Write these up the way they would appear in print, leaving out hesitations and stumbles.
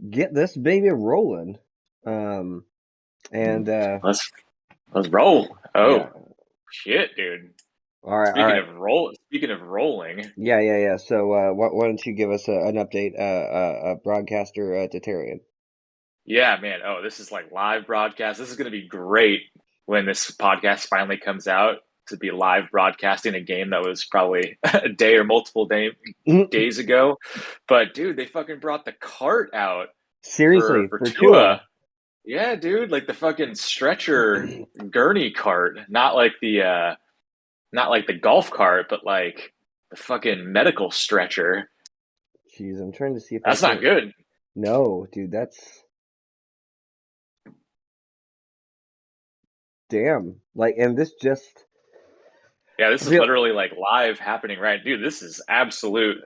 get this baby rolling. Um, and Let's let's roll. yeah, Oh shit, dude. all right, all right. Speaking of rolling, Yeah. So why don't you give us an update, broadcaster Tatarian? yeah, man. Oh, this is like live broadcast. This is gonna be great when this podcast finally comes out to be live broadcasting a game that was probably a day or days ago. But dude, they fucking brought the cart out Seriously, for for Tua. Tua. Yeah, dude, like the fucking stretcher gurney cart, not like the golf cart, but like the fucking medical stretcher. Jeez, I'm trying to see if I That's not can. good. No, dude, that's damn. Like, and this just Yeah, this I is feel. literally like live happening right. Dude, this is absolute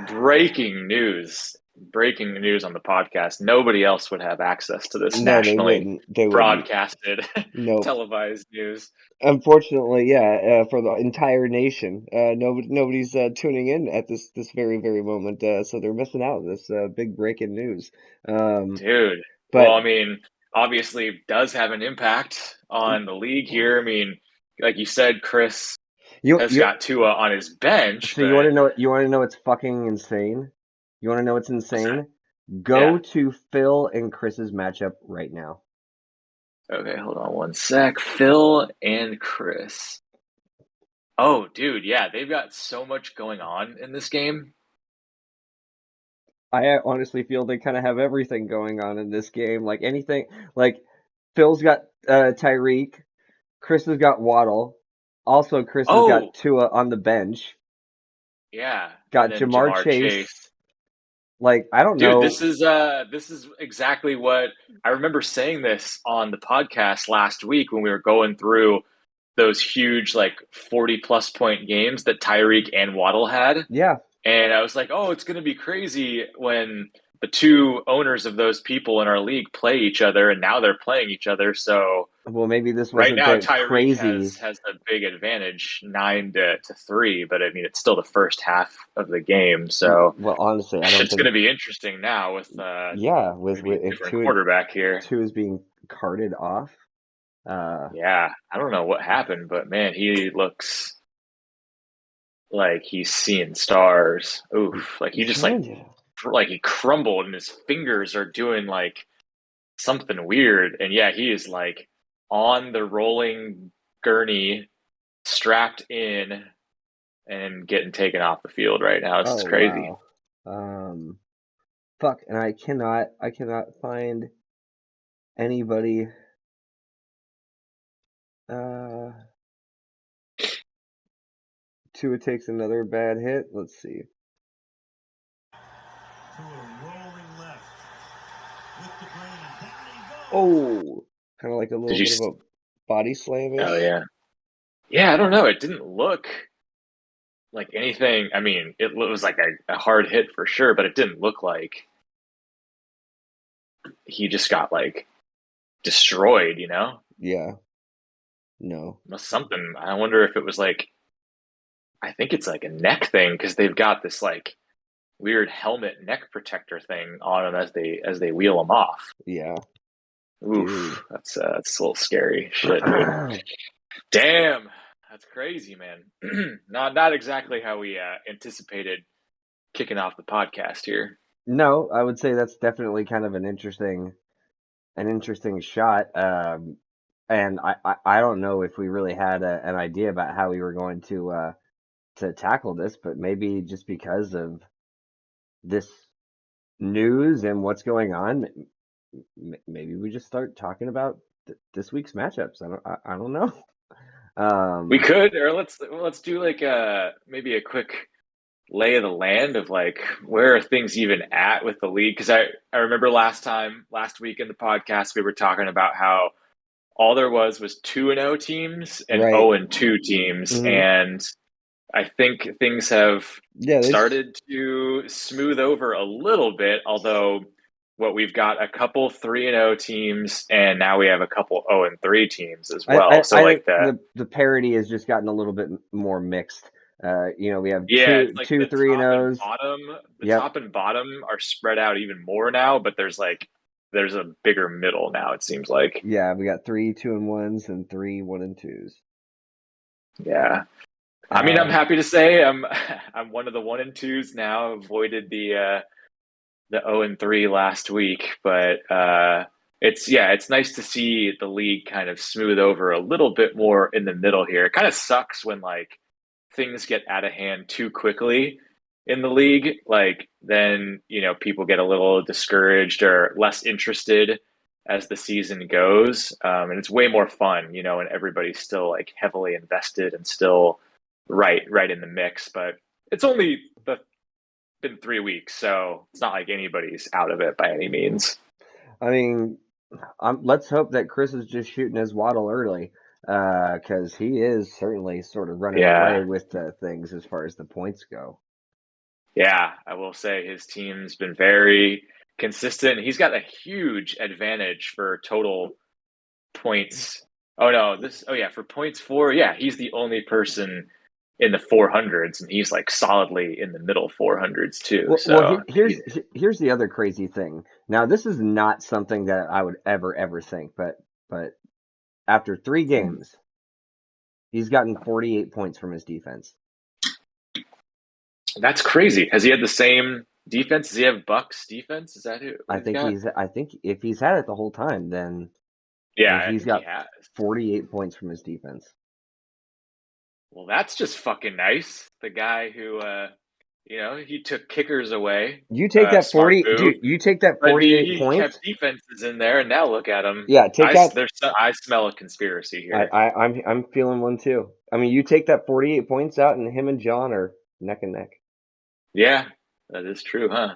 breaking news. Breaking news on the podcast. Nobody else would have access to this No, they nationally wouldn't. They wouldn't. broadcasted, Nope. televised news. Unfortunately, yeah, for the entire nation, nobody's tuning in at this very moment, so they're missing out on this big breaking news. Um, Dude. Well, but I mean, obviously does have an impact on the league here. I mean, like you said, Chris you has you got Tua on his bench, so you want but to know what's fucking insane? You want to know what's what's that? insane? Yeah. Go to Phil and Chris's matchup right now. Okay, hold on one sec. Phil and Chris. Oh, dude, yeah, they've got so much going on in this game. I honestly feel they kind of have everything going on in this game. Like anything, like Phil's got Tyreek, Chris has got Waddle. Also, Chris has got Oh, Tua on the bench. yeah, and Got then Jamar Jamar Chase. Chase. Like, I don't Dude, know. this is exactly what I remember saying this on the podcast last week when we were going through those huge like 40 plus point games that Tyreek and Waddle had. Yeah. And I was like, oh, it's going to be crazy when the two owners of those people in our league play each other, and now they're playing each other. So Well, maybe this right wasn't now, that Tyreek crazy. has a big advantage, 9-3. But I mean, it's still the first half of the game, so Well, honestly, I don't it's going think. to be interesting now with Yeah, maybe with a if different quarterback here. two is being carted off. Uh, Yeah, I don't know what happened, but man, he looks like he's seeing stars. Oof, like he just kind of. like he crumbled, and his fingers are doing like something weird. And yeah, he is like on the rolling gurney, strapped in, and getting taken off the field right now. This is Oh crazy. wow. Um, fuck, and I cannot find anybody. Uh, Tua takes another bad hit. Let's see. To a rolling left with the grain. Down he goes. Oh, kind of like a Did little you? bit of a body Oh slamish. yeah, yeah. I don't know. It didn't look like anything. I mean, it was like a hard hit for sure, but it didn't look like he just got like destroyed. Yeah, no. Something. I wonder if it was like. I think it's like a neck thing because they've got this like weird helmet neck protector thing on them as they wheel them off. Yeah, dude. Oof, that's a little scary shit, dude. Damn, that's crazy, man. Not exactly how we anticipated kicking off the podcast here. No, I would say that's definitely kind of an interesting shot. And I don't know if we really had an idea about how we were going to tackle this, but maybe just because of this news and what's going on, maybe we just start talking about this week's matchups. I don't know. We Um, could, or let's do like maybe a quick lay of the land of like where are things even at with the league? Because I remember last week in the podcast we were talking about how all there was 2-0 teams and right. 0-2 teams, Hmm. and I think things have Yeah, there's started to smooth over a little bit. Although what we've got a couple 3-0 teams, and now we have a couple 0-3 teams as well. So I think like the the parity has just gotten a little bit more mixed. We have Yeah, it's like two the 3 and top and O's. bottom. The Yep. top and bottom are spread out even more now, but there's a bigger middle now, it seems like. Yeah, we got 3 2-1s and 3 1-2s. Yeah. I mean, I'm happy to say I'm one of the 1-2s now. Avoided the 0-3 last week, but it's nice to see the league kind of smooth over a little bit more in the middle here. It kind of sucks when like things get out of hand too quickly in the league. Like then, people get a little discouraged or less interested as the season goes. And it's way more fun, and everybody's still like heavily invested and still right in the mix. But it's only been 3 weeks, so it's not like anybody's out of it by any means. I mean, let's hope that Chris is just shooting his waddle early, because he is certainly sort of running away Yeah. with things as far as the points go. Yeah, I will say his team's been very consistent. He's got a huge advantage for total points. Oh no, for points for, yeah, he's the only person in the 400s, and he's like solidly in the middle 400s too. Well, So here's the other crazy thing. Now, this is not something that I would ever think, but after 3 games, he's gotten 48 points from his defense. that's crazy. Has he had the same defense? Does he have Bucks defense? Is that what he's got? I think if he's had it the whole time, then Yeah, I he's think he got has. 48 points from his defense. Well, that's just fucking nice. The guy who, he took kickers away. You take that Smart 40, move. dude, you take that But 48 he kept points. defenses in there, and now look at him. Yeah, take that. I smell a conspiracy here. I'm feeling one too. I mean, you take that 48 points out, and him and John are neck and neck. Yeah, that is true, huh?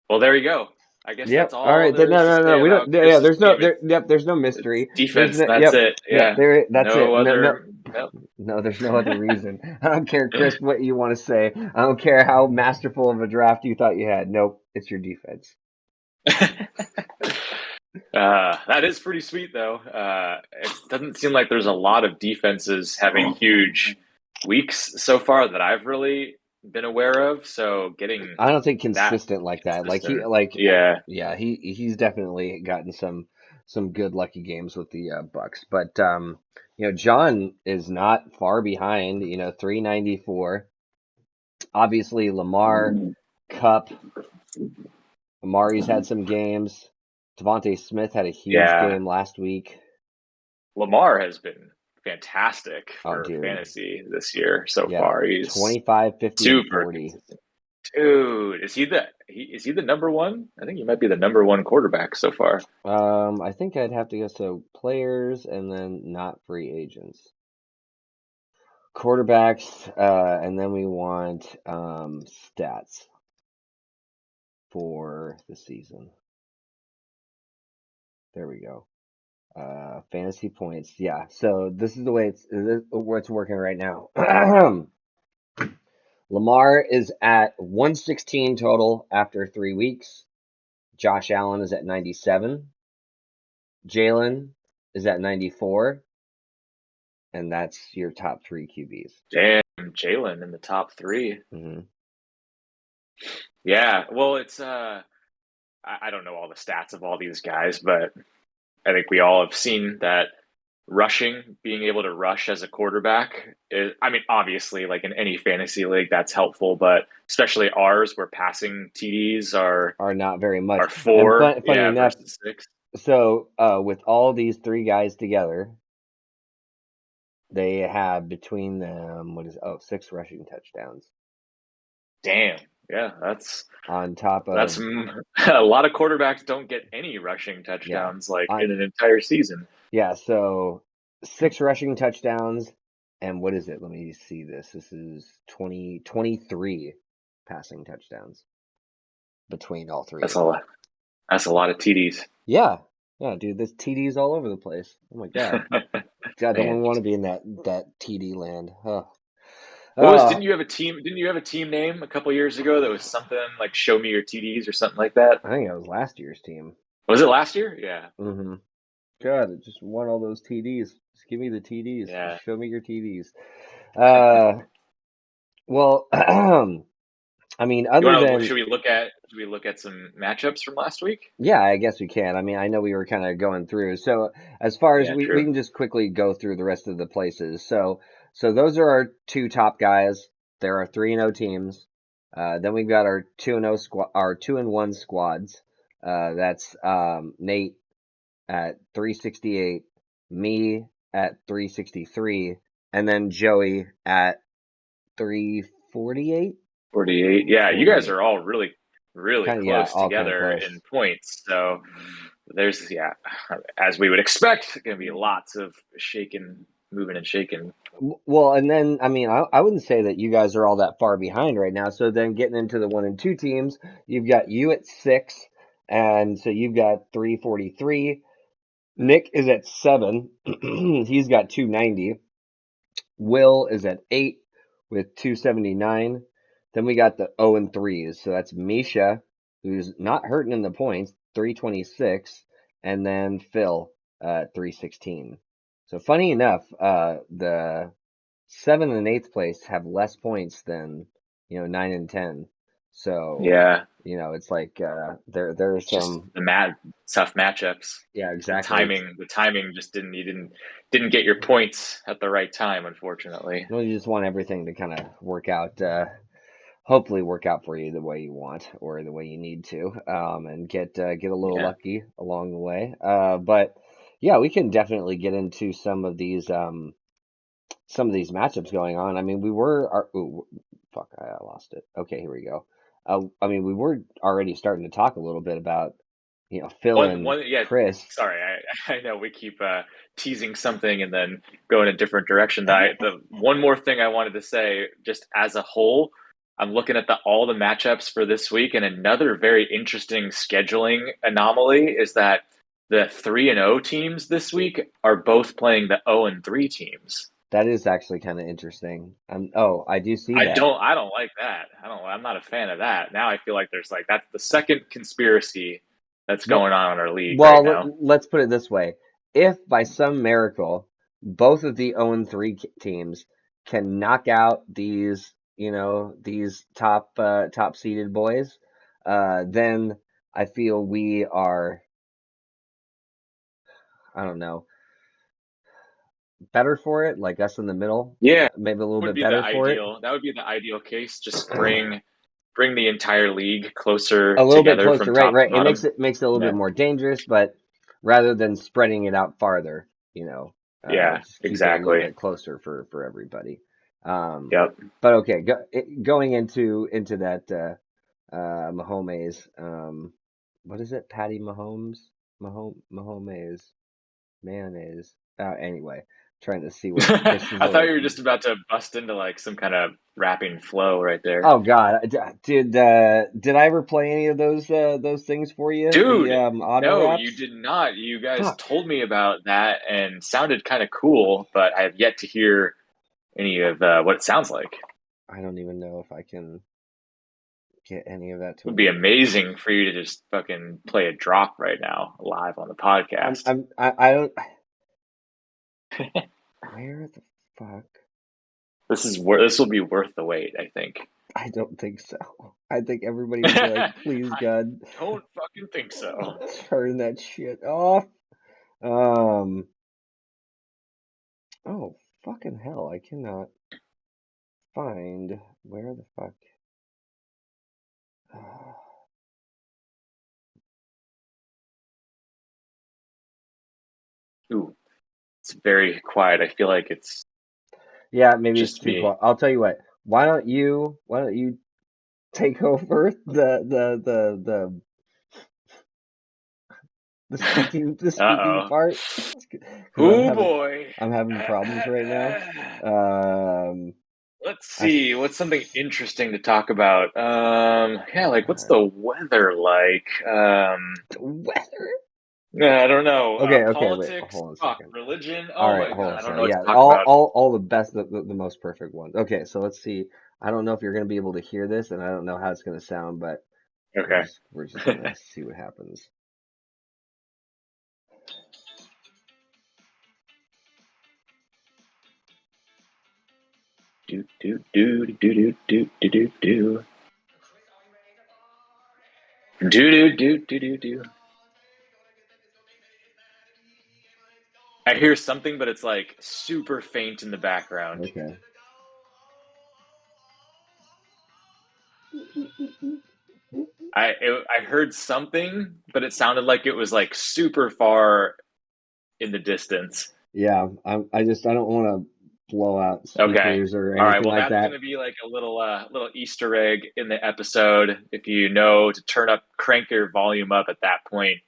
Well, there you go. I guess that's Yep. All all right. there is to No. say We about don't. Yeah. Chris's team. There's no It's mystery. defense. That's Yep. it. Yep. Yeah. That's it. No No. other. No. No. There's no other reason. I don't care, Chris, what you want to say. I don't care how masterful of a draft you thought you had. Nope. It's your defense. That is pretty sweet, though. It doesn't seem like there's a lot of defenses having huge weeks so far that I've really been aware of. So getting I don't think that consistent like that. consistent, yeah, Yeah, he's definitely gotten some good lucky games with the Bucks. But John is not far behind, 394. Obviously Lamar, Cup, Amari's had some games. Devontae Smith had a huge yeah. game last week. Lamar has been fantastic Oh, for dude. fantasy this year so Yeah, far. He's 25, 50, and super 40. consistent. Dude, is he the number one? I think he might be the number one quarterback so far. I think I'd have to go so players and then not free agents. Quarterbacks, and then we want stats for the season. There we go. Fantasy points. Yeah. So this is the way it's working right now. Lamar is at 116 total after 3 weeks. Josh Allen is at 97. Jalen is at 94, and that's your top three QBs. Damn, Jalen in the top three. Mm-hmm. Yeah, well, it's I don't know all the stats of all these guys, but I think we all have seen that rushing, being able to rush as a quarterback is, I mean, obviously, like in any fantasy league, that's helpful, but especially ours, where passing TDs Are not very much. are And four, funny yeah, enough, versus six. so with all these three guys together, they have between them 6 rushing touchdowns Damn, yeah, on top that's of a lot of quarterbacks don't get any rushing yeah touchdowns like in on an entire season. yeah. So 6 rushing touchdowns, and what is it? Let me see this. This is 23 passing touchdowns between all three That's of a them. lot. That's a lot of TDs. Yeah, dude, there's TDs all over the place. Oh my God. God, don't we Man, want to be in that TD land? Huh. didn't you have a team? Didn't you have a team name a couple years ago that was something like "Show me your TDs" or something like that? I think that was last year's team. Was it last year? Yeah, Mm-hmm. God, it just won all those TDs. Just give me the TDs. yeah. Just show me your TDs. Uh, Well, I mean, You other want to? than Should we look at some matchups from last week? yeah, I guess we can. I mean, I know we were kind of going through. So as far as Yeah, we true. can just quickly go through the rest of the places. So those are our two top guys. There are 3-0 teams. Then we've got our 2-0 squad, our 2-1 squads. That's Nate at 368, me at 363, and then Joey at 348. 48. Yeah, you guys 48. are all really, really Kind of yeah, close all kind of together close. in points. So there's, yeah, as we would expect, going to be lots of shaking, moving and shaking. Well, and then I mean, I wouldn't say that you guys are all that far behind right now. So then getting into the 1 and 2 teams, you've got you at 6, and so you've got 343. Nick is at 7. He's got 290. Will is at 8 with 279. Then we got the 0 and 3s. So that's Misha, who's not hurting in the points, 326, and then Phil 316. So funny enough, the 7 and 8th place have less points than 9 and 10. So Yeah, it's like there's it's just some the tough matchups. yeah The exactly. timing just didn't get your points at the right time, unfortunately. You just want everything to kind of work out. Hopefully work out for you the way you want or the way you need to, and get a little Yeah. lucky along the way. But yeah, we can definitely get into some of these matchups going on. I mean, ooh, fuck, I lost it. Okay, here we go. I mean, we were already starting to talk a little bit about Phil and Yeah. Chris. Sorry, I know we keep teasing something and then go in a different direction. The one more thing I wanted to say, just as a whole, I'm looking at all the matchups for this week, and another very interesting scheduling anomaly is that the 3-0 teams this week are both playing the 0-3 teams. That is actually kind of interesting. Oh, I do see I that. don't I don't like that. I'm not a fan of that. Now I feel like there's like that's the second conspiracy that's Well, going on in our league right well, now. let's put it this way. If by some miracle both of the 0 and 3 teams can knock out these top seeded boys, then I feel we are, I don't know, better for it, like us in the middle, Yeah, maybe a little would bit be the better for it. ideal. That would be the ideal case. Just bring the entire league A closer little bit together closer, from right, top to right. It makes bottom. it a little bit Yeah. more dangerous, but rather than spreading it out farther, Yeah, just keep it a little exactly. bit closer for everybody. Um, Yep. but okay, going into that Mahomes, what is it? Patty Mahomes, Mahomes, mayonnaise. Anyway, trying to see what this is I thought a. you were just about to bust into like some kind of rapping flow right there. Oh God, did I ever play any of those things for you? The Dude, auto no, you raps? did not. You guys Fuck. told me about that and sounded kind of cool, but I have yet to hear any of what it sounds like. It I don't even know if I can get any of that to would be work. amazing for you to just fucking play a drop right now live on the podcast. I don't. Where the fuck? This will be worth the wait, I think. I don't think so. I think everybody would be like, please I God, don't fucking think so. turn that shit off. Um. Oh fucking hell! I cannot find where the fuck. Ooh, it's very quiet. I feel like it's Yeah, maybe it's just too me. quiet. I'll tell you what. Why don't you take over the speaking Uh-oh. part because Oh boy. I'm having problems right now. Um, Let's I see. What's something interesting to talk about? Yeah, like what's God, the weather like? the weather. Yeah, I don't know. Okay, wait, Politics, hold on a fuck, second. religion. All Oh right, my hold God, on a I don't second. know what to Yeah, talk all about. all all the best, the most perfect ones. Okay, so let's see. I don't know if you're gonna be able to hear this, and I don't know how it's gonna sound, but we're Okay. just we're just gonna see what happens. Do do do do do do do do do. Do do do do do do. I hear something, but it's like super faint in the background. Okay. I heard something, but it sounded like it was like super far in the distance. Yeah, I don't want to blow out Okay. speakers or All right. anything Well, like that's that. going to be like a little Easter egg in the episode. If you know to crank your volume up at that point,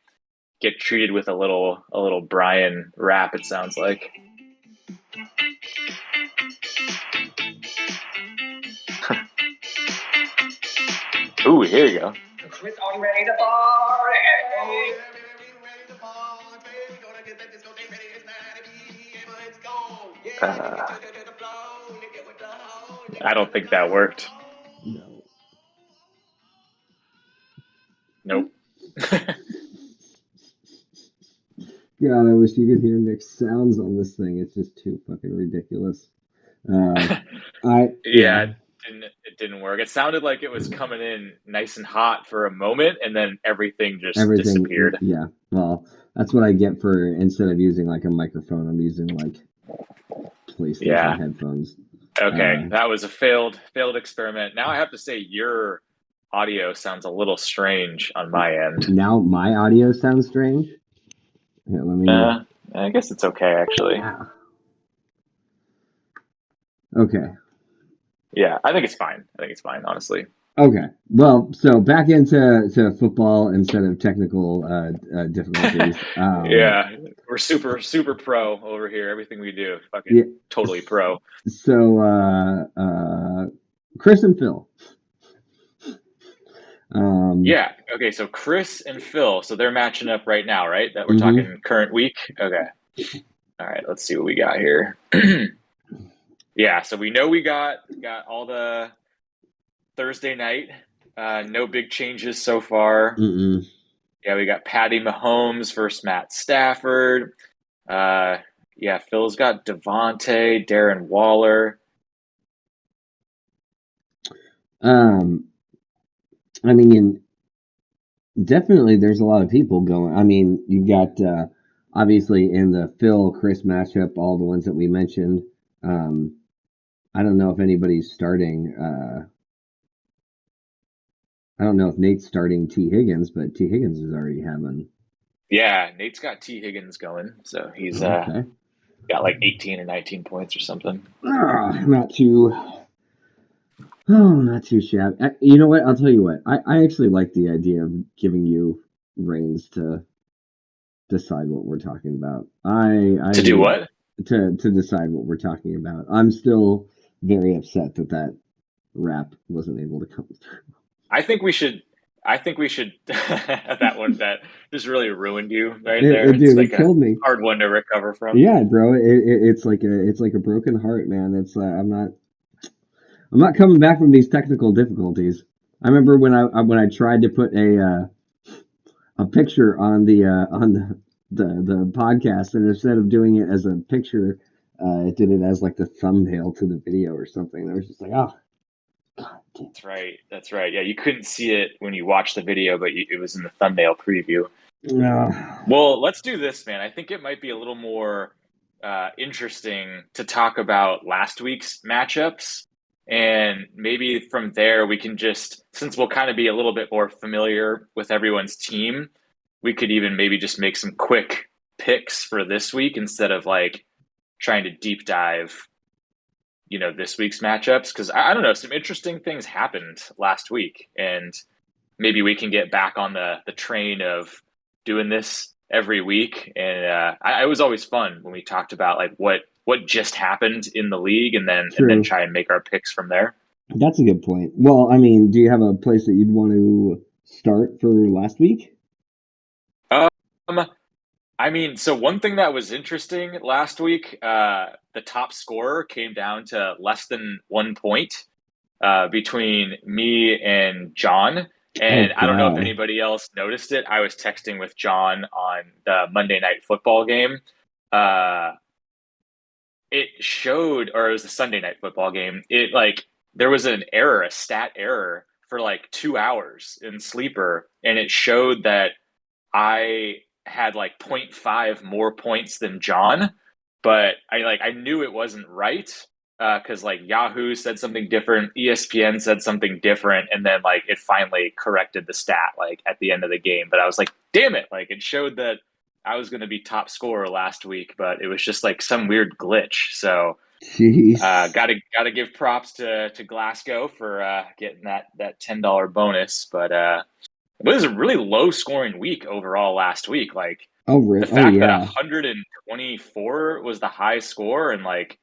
get treated with a little Brian rap. It sounds like. Ooh, here you go. Chris, are you ready to party? Uh, I don't think that worked. No. Nope. God, I wish you could hear Nick's sounds on this thing. It's just too fucking ridiculous. Uh, Yeah, yeah, it didn't work. It sounded like it was coming in nice and hot for a moment, and then everything just everything. disappeared. Yeah, well, that's what I get for instead of using like a microphone, I'm using like PlayStation Yeah. headphones. Okay, Uh, that was a failed experiment. Now I have to say your audio sounds a little strange on my end. Now my audio sounds strange. Here, let me. Uh, I guess it's okay actually. Ah, okay. Yeah, I think it's fine. I think it's fine, honestly. Okay. Well, so back into football instead of technical difficulties. Yeah, we're super pro over here. Everything we do, Yeah. fucking totally pro. So Chris and Phil. Um, Yeah. Okay. So Chris and Phil, so they're matching up right now, right? That we're mhm. talking current week. Okay. All right. Let's see what we got here. Yeah. So we know we got all the Thursday night. No big changes so far. Mm-mm. Yeah, we got Patty Mahomes versus Matt Stafford. Uh, yeah, Phil's got Devontae, Darren Waller. Um, I mean, definitely there's a lot of people going. I mean, you've got obviously in the Phil Chris matchup, all the ones that we mentioned. Um, I don't know if anybody's starting. I don't know if Nate's starting T Higgins, but T Higgins is already having. Yeah, Nate's got T Higgins going, so he's Okay. got like 18 or 19 points or something. Not too. Oh, not too shabby. You know what? I'll tell you what. I actually like the idea of giving you reins to decide what we're talking about. To do what? To decide what we're talking about. I'm still very upset that that rap wasn't able to come through. I think we should. I think we should. That one that just really ruined you right there. It It's dude, like it a killed me. hard one to recover from. Yeah, bro. It's like a broken heart, man. It's I'm not coming back from these technical difficulties. I remember when I tried to put a picture on the podcast, and instead of doing it as a picture, it did it as like the thumbnail to the video or something. I was just like, oh, god damn That's right. That's right. Yeah, you couldn't see it when you watched the video, but it was in the thumbnail preview. it. No. Well, let's do this, man. I think it might be a little more interesting to talk about last week's matchups. And maybe from there, we can just, since we'll kind of be a little bit more familiar with everyone's team, we could even maybe just make some quick picks for this week instead of like trying to deep dive, this week's matchups. Because I don't know, some interesting things happened last week. And maybe we can get back on the train of doing this every week. And it was always fun when we talked about like what just happened in the league, and then True. try and make our picks from there. That's a good point. Well, I mean, do you have a place that you'd want to start for last week? Um, I mean, so one thing that was interesting last week, the top scorer came down to less than 1 point between me and John. Oh And I don't know if god. anybody else noticed it. I was texting with John on the Monday Night Football game. Uh, it showed, or it was a Sunday night football game. It like there was an error, a stat error for like 2 hours in sleeper, and it showed that I had like point 0.5 more points than John, but I knew it wasn't right because like Yahoo said something different, ESPN said something different, and then like it finally corrected the stat like at the end of the game. But I was like, damn it! Like it showed that I was going to be top scorer last week, but it was just like some weird glitch. So Jeez. gotta give props to Glasgow for getting that $10 bonus, but it was a really low scoring week overall last week. Like Oh, the really? Oh, fact that yeah. 124 was the high score and like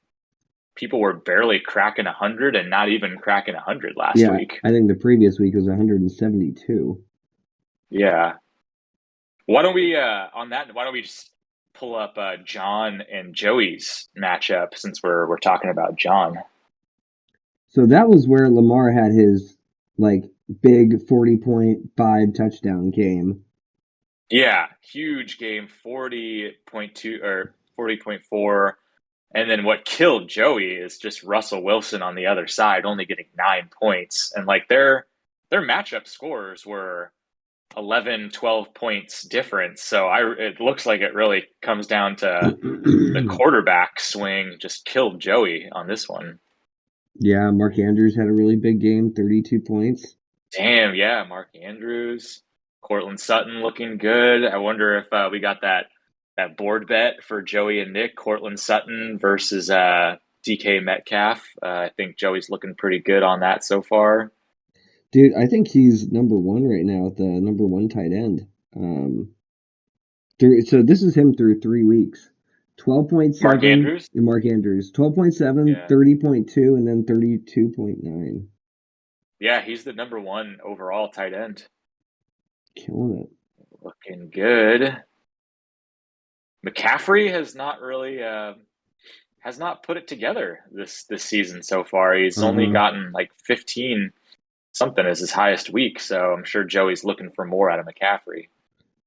people were barely cracking 100 and not even cracking 100 last Yeah, week. I think the previous week was 172. Yeah. Why don't we on that? Why don't we just pull up John and Joey's matchup since we're talking about John? So that was where Lamar had his like big 40.5 touchdown game. Yeah, huge game, 40.2 or 40.4. And then what killed Joey is just Russell Wilson on the other side, only getting 9 points. And like their matchup scores were 11, 12 points difference. So it looks like it really comes down to the quarterback swing just killed Joey on this one. Yeah, Mark Andrews had a really big game, 32 points. Damn, yeah, Mark Andrews, Cortland Sutton looking good. I wonder if we got that board bet for Joey and Nick, Cortland Sutton versus DK Metcalf. I think Joey's looking pretty good on that so far. Dude, I think he's number one right now, the number one tight end. So this is him through 3 weeks. Mark 12.7 Andrews, in Mark Andrews, 12.7, yeah, 30.2, and then 32.9. yeah, he's the number one overall tight end. Killing it. Looking good. McCaffrey has not put it together this season so far. He's only Uh-huh. gotten like 15 something as his highest week, so I'm sure Joey's looking for more out of McCaffrey.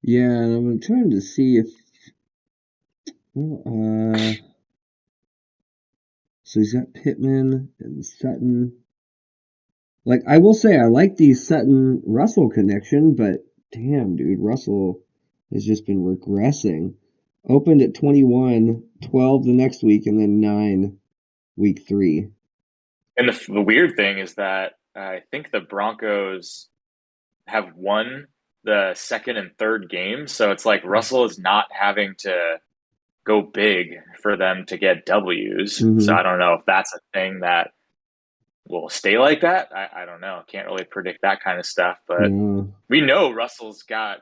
Yeah, and I'm trying to see if well, so he's got Pittman and Sutton. Like I will say I like the Sutton Russell connection, but damn dude, Russell has just been regressing. Opened at 21, 12 the next week, and then 9 week 3. And the weird thing is that I think the Broncos have won the second and third games, so it's like Russell is not having to go big for them to get W's. So I Mm-hmm. don't know if that's a thing that will stay like that. I don't know. Can't really predict that kind of stuff, but No, we know Russell's got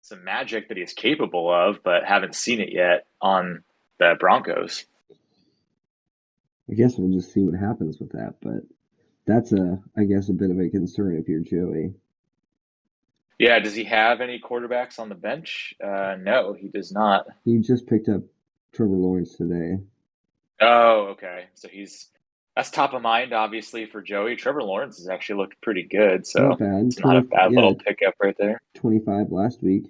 some magic that he's capable of, but haven't seen it yet on the Broncos. I guess we'll just see what happens with that, but that's I guess a bit of a concern if you're Joey. Yeah, does he have any quarterbacks on the bench? No, he does not. He just picked up Trevor Lawrence today. Oh, okay. So that's top of mind, obviously, for Joey. Trevor Lawrence has actually looked pretty good, Not so bad. it's not a 20, bad yeah, little pickup right there. 25 last week.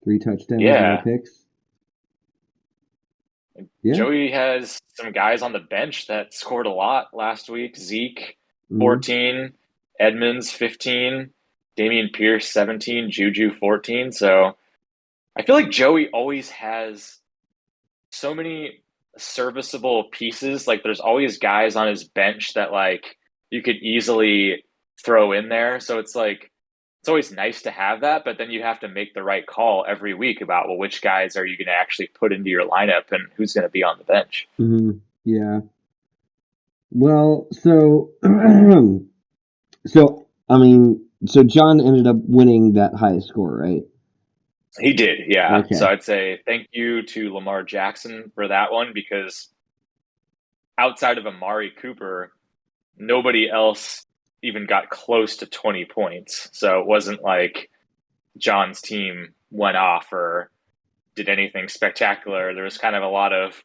3 touchdowns, no Yeah, picks. Yeah. Joey has some guys on the bench that scored a lot last week. Zeke, Mm-hmm. 14, Edmonds, 15, Damian Pierce, 17, Juju, 14. So I feel like Joey always has so many serviceable pieces. Like there's always guys on his bench that like you could easily throw in there. So it's like it's always nice to have that, but then you have to make the right call every week about well, which guys are you going to actually put into your lineup and who's going to be on the bench. Mm-hmm. Yeah. Well, so John ended up winning that highest score, right? He did, yeah. So Okay. I'd say thank you to Lamar Jackson for that one because outside of Amari Cooper, nobody else even got close to 20 points. So it wasn't like John's team went off or did anything spectacular. There was kind of a lot of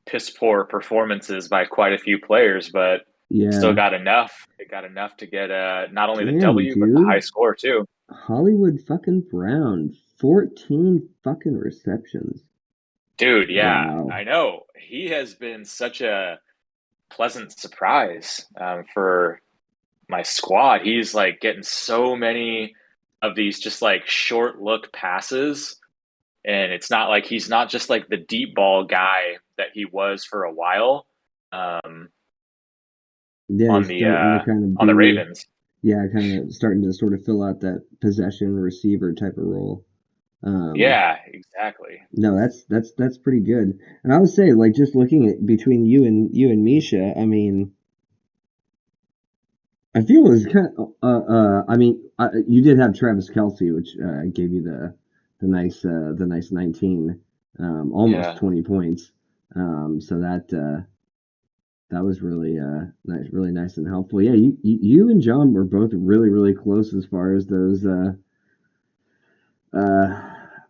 piss poor performances by quite a few players, but still Yeah. got enough. It got enough to get not only the Damn, W but the high dude. score too. Hollywood fucking Brown. 14 fucking receptions. Dude, yeah, Wow. I know. He has been such a pleasant surprise for my squad. He's like getting so many of these just like short look passes. And it's not like he's not just like the deep ball guy that he was for a while um, Yeah, on he's the starting to kind of on the be, Ravens. yeah, kind of starting to sort of fill out that possession receiver type of role. Um, Yeah, exactly. no, that's pretty good. And I would say, like, just looking at between you and Misha, I mean, I feel it was kind of, I mean, you did have Travis Kelsey, which gave you the nice 19, almost Yeah. 20 points. So that was really nice, really nice and helpful. Yeah, you and John were both really, really close as far as those uh,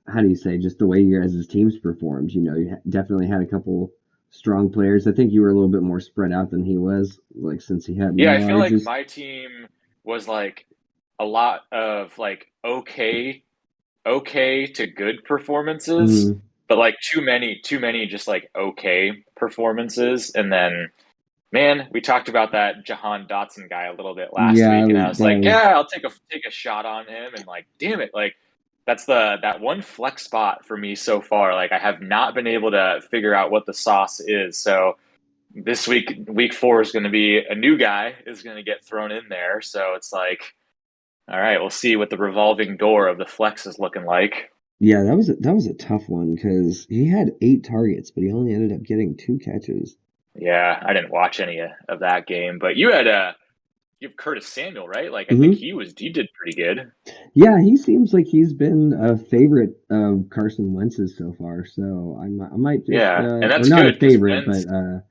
how do you say, just the way your guys' teams performed. You know, you definitely had a couple strong players. I think you were a little bit more spread out than he was, like since he had Yeah, I feel more. like Just my team was like a lot of like okay to good performances, mm, but like too many just like okay performances. And then man, we talked about that Jahan Dotson guy a little bit last yeah, week, and I was that like, was yeah, I'll take a shot on him, and like, damn it, like that's that one flex spot for me so far. Like I have not been able to figure out what the sauce is. So this week 4 is going to be a new guy is going to get thrown in there. So it's like, all right, we'll see what the revolving door of the flex is looking like. yeah, that was a tough one because he had 8 targets, but he only ended up getting 2 catches. Yeah, I didn't watch any of that game, but you have Curtis Samuel, right? Like I think hmm he did pretty good. Yeah, he seems like he's been a favorite of Carson Wentz's so far. So I might just Yeah, and or that's not a good because favorite, but just a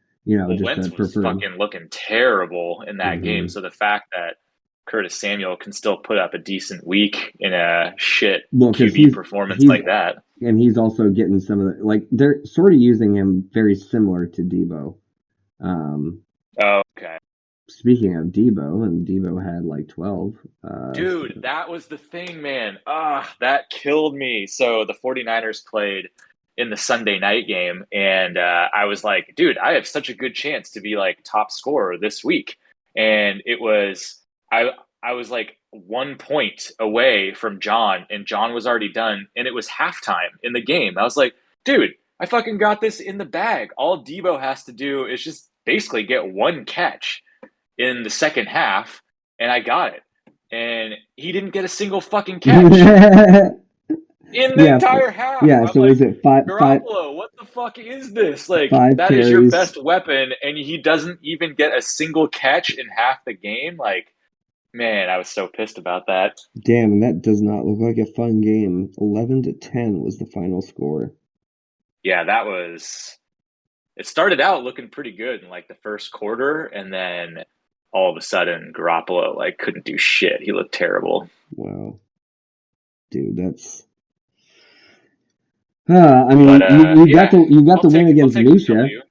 Wentz was preferred. fucking looking terrible in that game. hmm So the fact that Curtis Samuel can still put up a decent week in a shit Well, because QB he's performance he's like that. and he's also getting some of the, like, they're sort of using him very similar to Debo. Um, Oh, okay. Speaking of Debo, and Debo had like 12. So, Dude, that was the thing, man. That killed me. So the 49ers played in the Sunday night game, and I was like, dude, I have such a good chance to be like top scorer this week. And I I was like 1 point away from John, and John was already done, and it was halftime in the game. I was like, dude, I fucking got this in the bag. All Debo has to do is just basically get one catch in the second half, and I got it. And he didn't get a single fucking catch yeah, in the entire half. yeah. I'm So like, is it Garoppolo, what the fuck is this? Like, five that is your carries? best weapon, and he doesn't even get a single catch in half the game. Like, man, I was so pissed about that. Damn, and that does not look like a fun game. 11-10 was the final score. Yeah, it started out looking pretty good in like the first quarter, and then all of a sudden, Garoppolo like couldn't do shit. He looked terrible. Wow, dude, that's. I But mean, yeah, you got I'll the win I'll against take the Misha. W.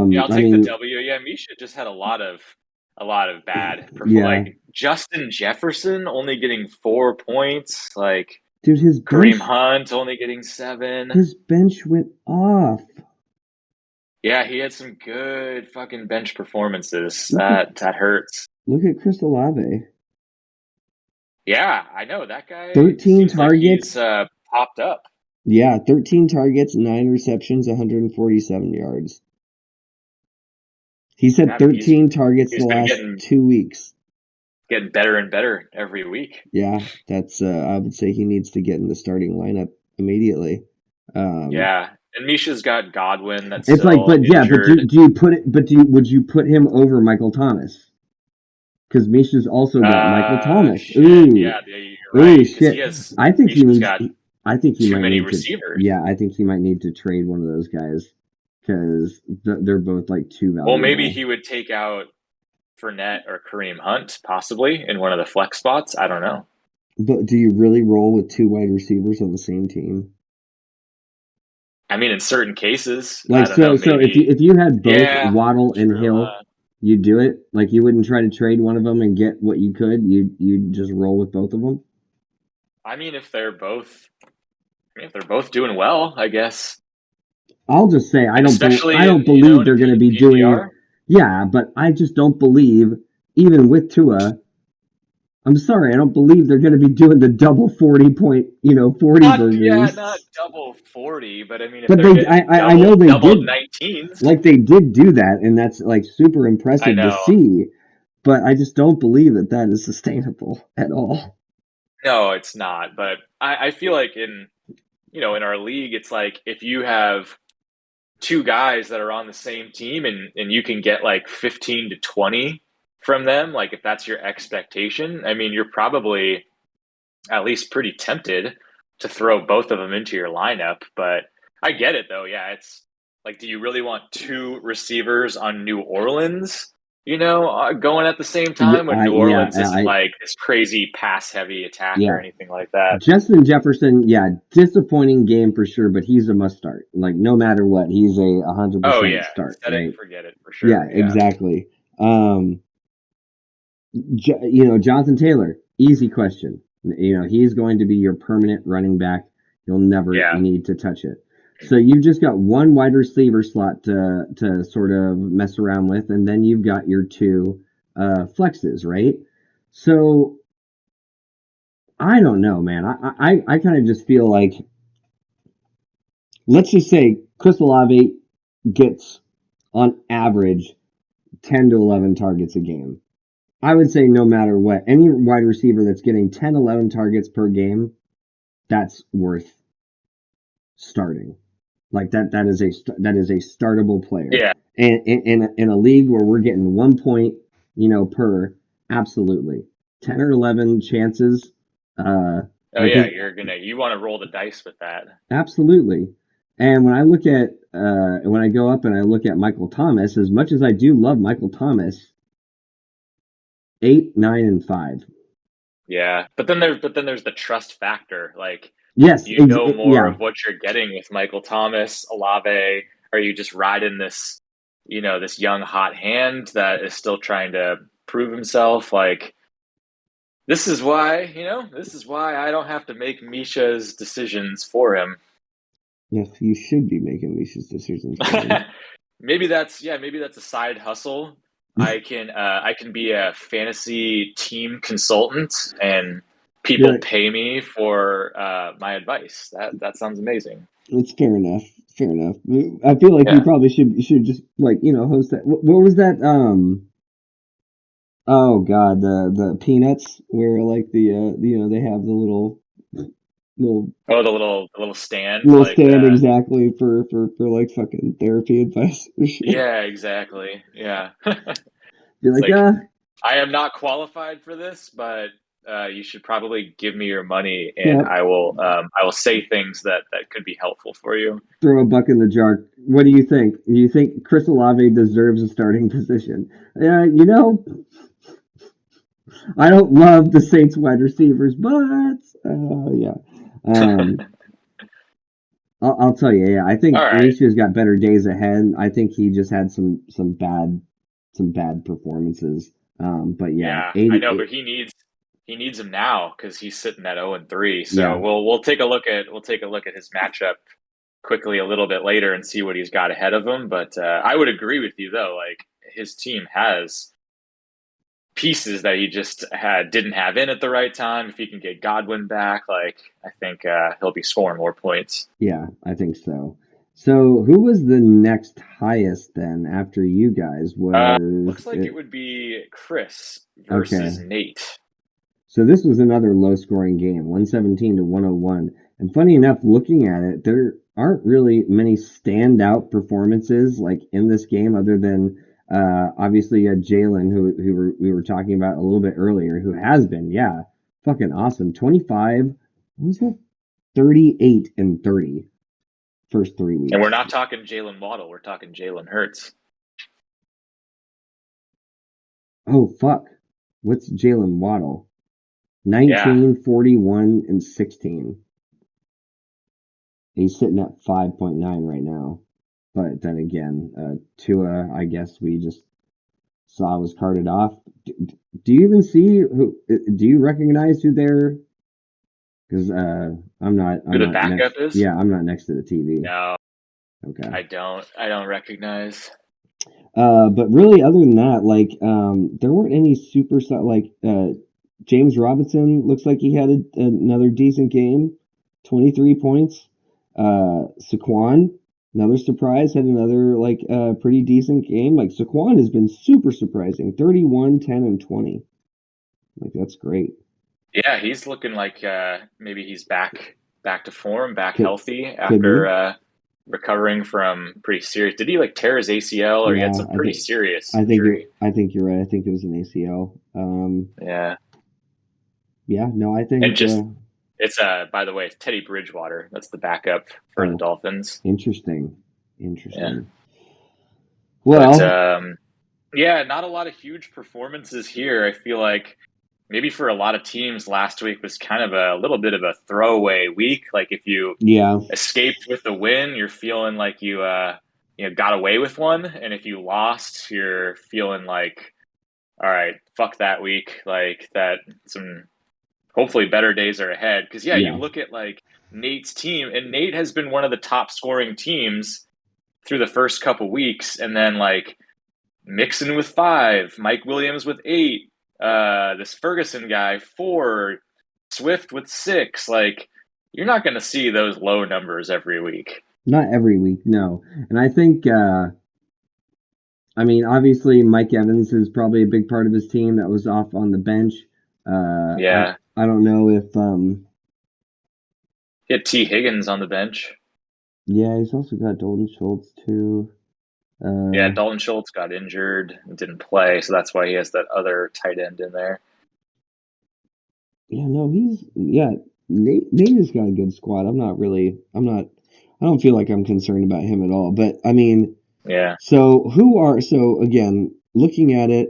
Yeah, I'll I take the mean, W. Yeah, Misha just had a lot of bad perform. yeah, Like Justin Jefferson only getting 4 points. Like dude, Kareem Hunt only getting 7. his bench went off. Yeah, he had some good fucking bench performances. Look at That hurts. Chris Olave. Yeah, I know that guy 13 seems like he's targets. popped up. Yeah, 13 targets, 9 receptions, 147 yards. He's had I mean, he's 13 targets the he's been last getting 2 weeks. getting better and better every week. Yeah, that's I would say he needs to get in the starting lineup immediately. Um, Yeah, and Misha's got Godwin that's it's like, still but yeah, but injured. do you put it? But would you put him over Michael Thomas? Because Misha's also got Michael Thomas. Shit. Yeah, you're Ooh, right. Because shit. I think he Misha's needs. got I think he too might many need to. receivers. Yeah, I think he might need to trade one of those guys because they're both like too Well, maybe valuable. he would take out Fournette or Kareem Hunt, possibly in one of the flex spots. I don't know. But do you really roll with 2 wide receivers on the same team? I mean, in certain cases, I Like, don't know. so if Maybe. you had both Yeah, Waddle and true. Hill, you'd do it. Like, you wouldn't try to trade one of them and get what you could. You'd just roll with both of them. I mean, if they're both doing well, I guess. I'll just say I And don't especially I don't in believe in they're going to be doing. PPR. Yeah, but I just don't believe even with Tua. I'm sorry, I don't believe they're going to be doing the double 40 point, 40 Not burgers. double 40, but I mean, if But they're getting I know they double did, 19s, like they did do that, and that's like super I impressive to know. see. But I just don't believe that that is sustainable at all. No, it's not. But I feel like in our league, it's like if you have two guys that are on the same team and you can get like 15 to 20 from them, like if that's your expectation, I mean, you're probably at least pretty tempted to throw both of them into your lineup. But I get it though. Yeah, it's like, do you really want two receivers on New Orleans? Going at the same Yeah, time when New yeah, Orleans isn't like this crazy pass heavy attack or yeah. anything like that. Justin Jefferson, yeah, disappointing game for sure, but he's a must start. Like no matter what, he's a hundred Oh percent yeah, start, set it and right? forget it for Yeah, sure. Yeah, exactly. Um, Jonathan Taylor, easy question. He's going to be your permanent running back. You'll never yeah, need to touch it. So you've just got one wide receiver slot to sort of mess around with, and then you've got your two flexes, right? So I don't know, man. I kind of just feel like let's just say Chris Olave gets on average 10 to 11 targets a game. I would say no matter what, any wide receiver that's getting 10, 11 targets per game, that's worth starting. Like that is a startable player. yeah. And in a league where we're getting 1 point, per, absolutely. 10 or 11 chances, Oh like yeah, his, you want to roll the dice with that. absolutely. And when I go up and I look at Michael Thomas, as much as I do love Michael Thomas, 8, 9, and 5. Yeah, but then there's the trust factor. Like, Yes, more yeah. of what you're getting with Michael Thomas, Olave. Are you just riding this young hot hand that is still trying to prove himself? Like, this is why I don't have to make Misha's decisions for him. Yes, you should be making these decisions for him. Maybe that's a side hustle. I can be a fantasy team consultant and Be people like, pay me for my advice. That sounds amazing. it's fair enough. Fair enough. I feel like you Yeah. probably should just like host that. What was that? Oh God, the peanuts where like they have the little Oh, the little stand little like stand exactly for like fucking therapy advice or shit. yeah, exactly. Yeah. Be It's like, like I am not qualified for this, but you should probably give me your money, and yeah, I will say things that could be helpful for you. throw a buck in the jar. What do you think? Do you think Chris Olave deserves a starting position? I don't love the Saints wide receivers, but yeah. Um, I'll tell you, yeah. I All think right. Misha's got better days ahead. I think he just had some bad performances. But yeah, Yeah, I know, 88. but he needs him now because he's sitting at 0-3. So Yeah, we'll take a look at his matchup quickly a little bit later and see what he's got ahead of him. But I would agree with you though. Like his team has pieces that he just didn't have in at the right time. If he can get Godwin back, like I think he'll be scoring more points. yeah, I think so. So who was the next highest then after you guys was Looks like it it? would be Chris versus Okay. Nate. So this was another low scoring game, 117 to 101. And funny enough, looking at it, there aren't really many standout performances like in this game other than obviously Jalen, who we were talking about a little bit earlier, who has been, yeah, fucking awesome. 25, what was it? 38 and 30 first 3 weeks. And we're not talking Jalen Waddle, we're talking Jalen Hurts. Oh, fuck. What's Jalen Waddle? Yeah. 19, 41, and 16. He's sitting at 5.9 right now. But then again, Tua, I guess we just saw was carted off. Do you even see who? Do you recognize who they're? Because I'm not. Who I'm the not backup next. is? Yeah, I'm not next to the TV. No. Okay. I don't recognize. But really, other than that, like, there weren't any superstar like James Robinson looks like he had another decent game, 23 points. Saquon, another surprise, had another like pretty decent game. Like Saquon has been super surprising, 31, 10, and 20. Like that's great. Yeah, he's looking like maybe he's back to form, back Could healthy could after be. recovering from pretty serious. Did he like tear his ACL or he had Yeah, some pretty serious you're injury? I think you're right. I think it was an ACL. Yeah. Yeah, no, I And think just it's by the way, it's Teddy Bridgewater. That's the backup for the oh, Dolphins. interesting. Yeah. Interesting. But Well, yeah, not a lot of huge performances here. I feel like maybe for a lot of teams last week was kind of a little bit of a throwaway week. Like if you yeah. escaped with the win, you're feeling like you got away with one, and if you lost, you're feeling like, all right, fuck that week. Like that, some hopefully better days are ahead. Because yeah, you Yeah. look at like Nate's team, and Nate has been one of the top scoring teams through the first couple weeks, and then like Mixon with 5, Mike Williams with 8, this Ferguson guy 4, Swift with 6. Like you're not going to see those low numbers every week. Not every week, no. And I think I mean, obviously Mike Evans is probably a big part of his team that was off on the bench. Yeah, I don't know if he had T. Higgins on the bench. yeah, he's also got Dalton Schultz too. Yeah, Uh Dalton Schultz got injured and didn't play, so that's why he has that other tight end in there. yeah, no, Nate has got a good squad. I don't feel like I'm concerned about him at all. But I mean, Yeah, so again, looking at it,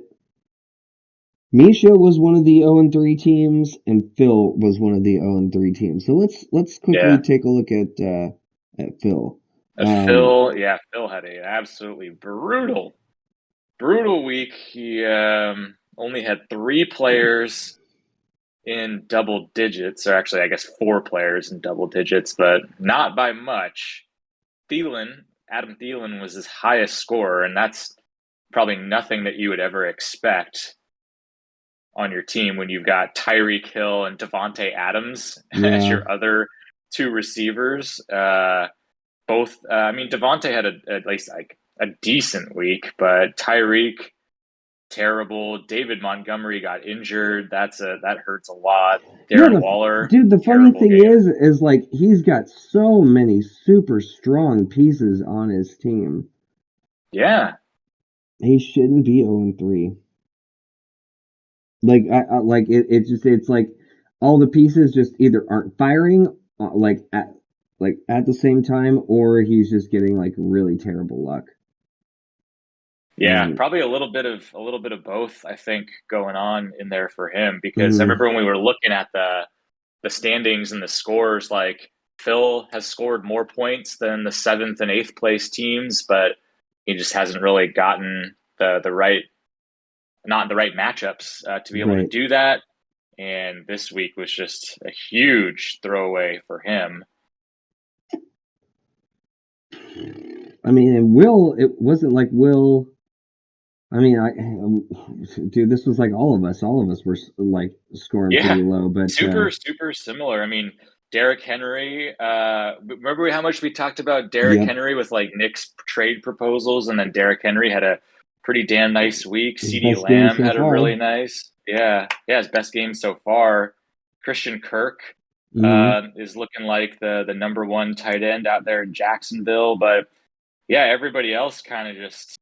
Misha was one of the 0-3 teams, and Phil was one of the 0-3 teams. So let's quickly yeah. take a look at Phil. Um, Phil had a absolutely brutal week. He only had 3 players in double digits, or actually, I guess 4 players in double digits, but not by much. Adam Thielen was his highest scorer, and that's probably nothing that you would ever expect on your team when you've got Tyreek Hill and Devontae Adams as yeah, your other 2 receivers. I mean, Devontae had at least like a decent week, but Tyreek terrible. David Montgomery got injured. That hurts a lot. yeah. Darren Waller, Dude, the funny terrible thing game. is like he's got so many super strong pieces on his team. Yeah, He shouldn't be 0-3. Like it's like all the pieces just either aren't firing like at the same time, or he's just getting like really terrible luck. yeah, And probably a little bit of both. I think going on in there for him because I mm, remember when we were looking at the standings and the scores, like Phil has scored more points than the 7th and 8th place teams, but he just hasn't really gotten the right not the right matchups to be able to right. do that. And this week was just a huge throwaway for him. I mean, and Will, it wasn't like Will. I mean, dude, this was like all of us. All of us were like scoring pretty Yeah, low, but super similar. I mean, Derrick Henry. Remember how much we talked about Derrick yep, Henry with like Nick's trade proposals, and then Derrick Henry had a pretty damn nice week. his CeeDee best game Lamb so had a really far. nice, yeah, his best game so far. Christian Kirk Hmm. is looking like the number one tight end out there in Jacksonville, but yeah, everybody else kind of just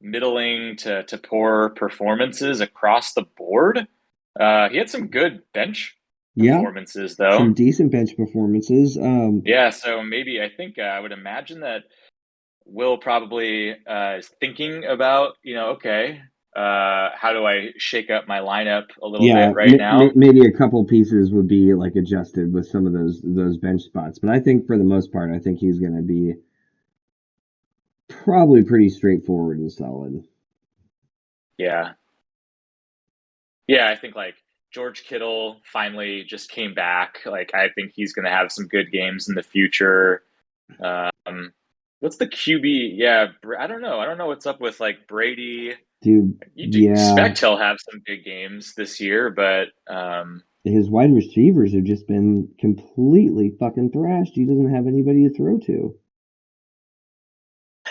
middling to poor performances across the board. He had some good bench Yeah, performances, though. some decent bench performances. Yeah, so maybe I think I would imagine that Will probably is thinking about, okay, how do I shake up my lineup a little Yeah, bit right now? maybe a couple pieces would be like adjusted with some of those bench spots, but I think for the most part, I think he's going to be probably pretty straightforward and solid. Yeah. Yeah, I think like George Kittle finally just came back. Like, I think he's going to have some good games in the future. Um, What's the QB? Yeah, I don't know. I don't know what's up with like Brady. Dude, You'd yeah, expect he'll have some big games this year, but his wide receivers have just been completely fucking thrashed. He doesn't have anybody to throw to.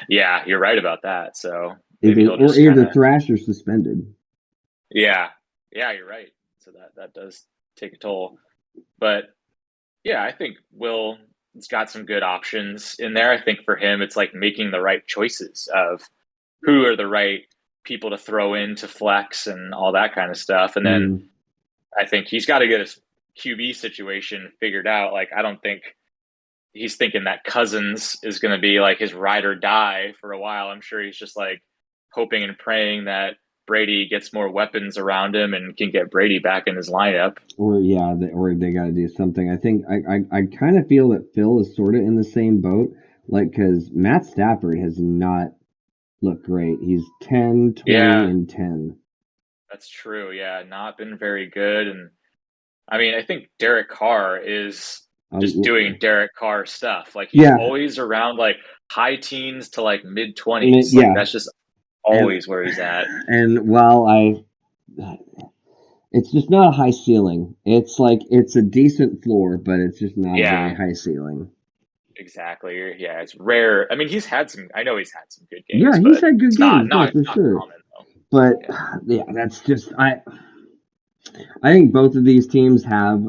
yeah, you're right about that. So maybe Either he'll or just either kind of thrashed or suspended. yeah, yeah, you're right. So that does take a toll. But yeah, I think Will has got some good options in there. I think for him, it's like making the right choices of who are the right people to throw in to flex and all that kind of stuff. And then Mm. I think he's got to get his QB situation figured out. Like, I don't think he's thinking that Cousins is going to be like his ride or die for a while. I'm sure he's just like hoping and praying that Brady gets more weapons around him and can get Brady back in his lineup. Or yeah, or they got to do something. I think I kind of feel that Phil is sort of in the same boat, like because Matt Stafford has not looked great. He's 10, 20, Yeah, and 10. that's true. Yeah, not been very good. And I mean, I think Derek Carr is just doing Derek Carr stuff. Like he's Yeah, always around like high teens to like mid 20s. Like yeah, that's just and always where he's at. while it's just not a high ceiling. It's like it's a decent floor, but it's just not a very Yeah, high ceiling. exactly. Yeah, it's rare. I mean, he's had some. I know he's had some good Yeah, games, he's but had good it's not games, no, not for not sure. common though. But Yeah, yeah, that's just I think both of these teams have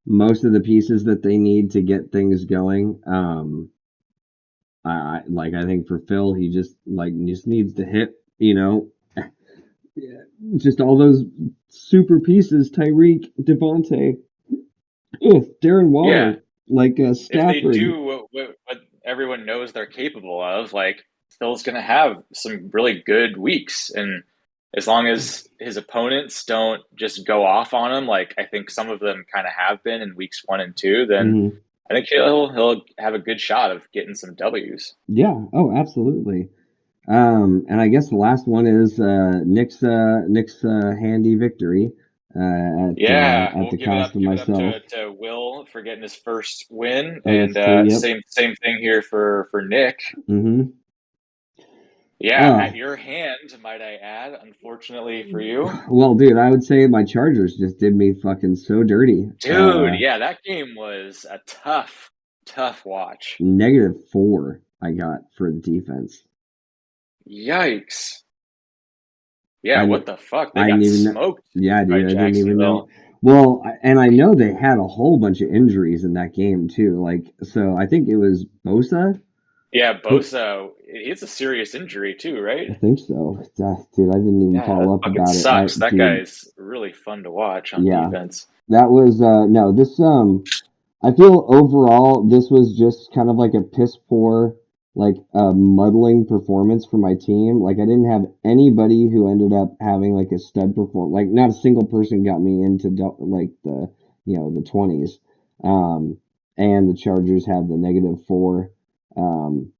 most of the pieces that they need to get things going. I think for Phil, he just needs to hit, yeah, just all those super pieces: Tyreek, Devontae, Darren yeah. Waller, like If they Stafford. do what everyone knows they're capable of, like Phil's going to have some really good weeks, and as long as his opponents don't just go off on him, like I think some of them kind of have been in weeks 1 and 2, then Hmm. I think he'll have a good shot of getting some W's. Yeah. Oh, absolutely. And I guess the last one is Nick's handy victory Yeah, at we'll the give it cost up. of Give it up myself. to Will for getting his first win, Oh, and that's true. Yep. same thing here for Nick. Mm-hmm. Yeah, at Oh, your hand, might I add, unfortunately for you. well, dude, I would say my Chargers just did me fucking so dirty. Dude, yeah, that game was a tough watch. -4 I got for the defense. Yikes. I Yeah, what didn't, the fuck? They I didn't got even know. smoked Yeah, by dude, I didn't even know. Jacksonville. Well, and I know they had a whole bunch of injuries in that game too. Like, so I think it was Bosa. Yeah, Who, Bosa, it's a serious injury too, right? I think so. Dude, I didn't even Yeah, that follow up fucking about it. sucks. That Dude, guy's really fun to watch on yeah, defense. that was no. I feel overall this was just kind of like a piss poor, like muddling performance for my team. Like I didn't have anybody who ended up having like a stud perform. Like not a single person got me into like the 20s. Um, and the Chargers had the -4. Um,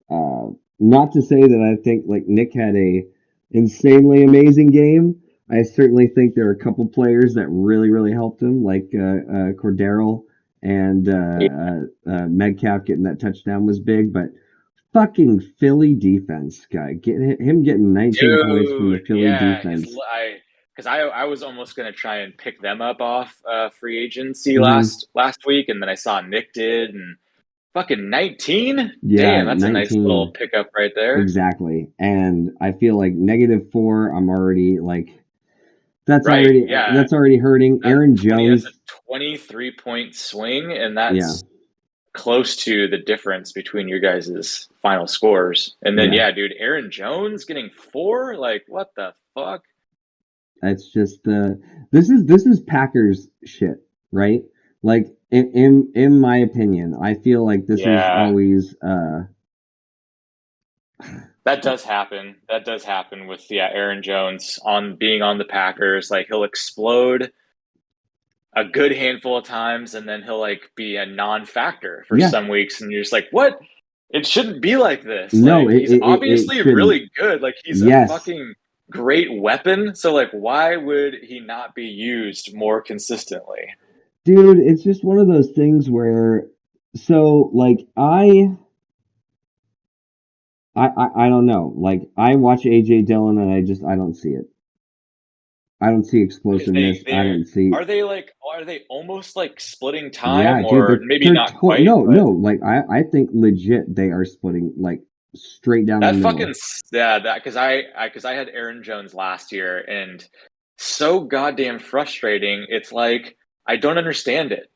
uh, Not to say that I think like Nick had a insanely amazing game. I certainly think there are a couple players that really helped him, like Cordero and Yeah. Metcalf getting that touchdown was big. But fucking Philly defense guy, him getting 19 points from the Dude, Philly yeah, defense. because I was almost gonna try and pick them up off free agency Hmm. last week, and then I saw Nick did, and fucking 19. Yeah, Damn, that's a nice little 19 pickup right there. exactly. And I feel like -4. I'm already like Right? Yeah, that's already hurting. that's Aaron 20. That's a Jones, 23-point swing, and yeah, that's close to the difference between your guys' final scores. And then yeah. yeah, dude, Aaron Jones getting 4. Like what the fuck? It's just this is Packers shit, right? Like in my opinion, I feel like this is Yeah. always That does happen. That does happen with Aaron Jones on being on the Packers. Like he'll explode a good handful of times, and then he'll like be a non-factor for yeah. some weeks, and you're just like, what? It shouldn't be like this. No, Like he's it obviously shouldn't. really good. Like he's a Yes. fucking great weapon. So like, why would he not be used more consistently? Dude, it's just one of those things where so like I don't know. Like I watch AJ Dillon and I don't see it. I don't see Because they explosiveness. I they're don't see. are they almost like splitting Yeah, time, dude, or maybe not quite, no, but no. Like I think legit they are splitting like straight down the that fucking middle. yeah, that because I had Aaron Jones last year, and so goddamn frustrating. It's like I don't understand it.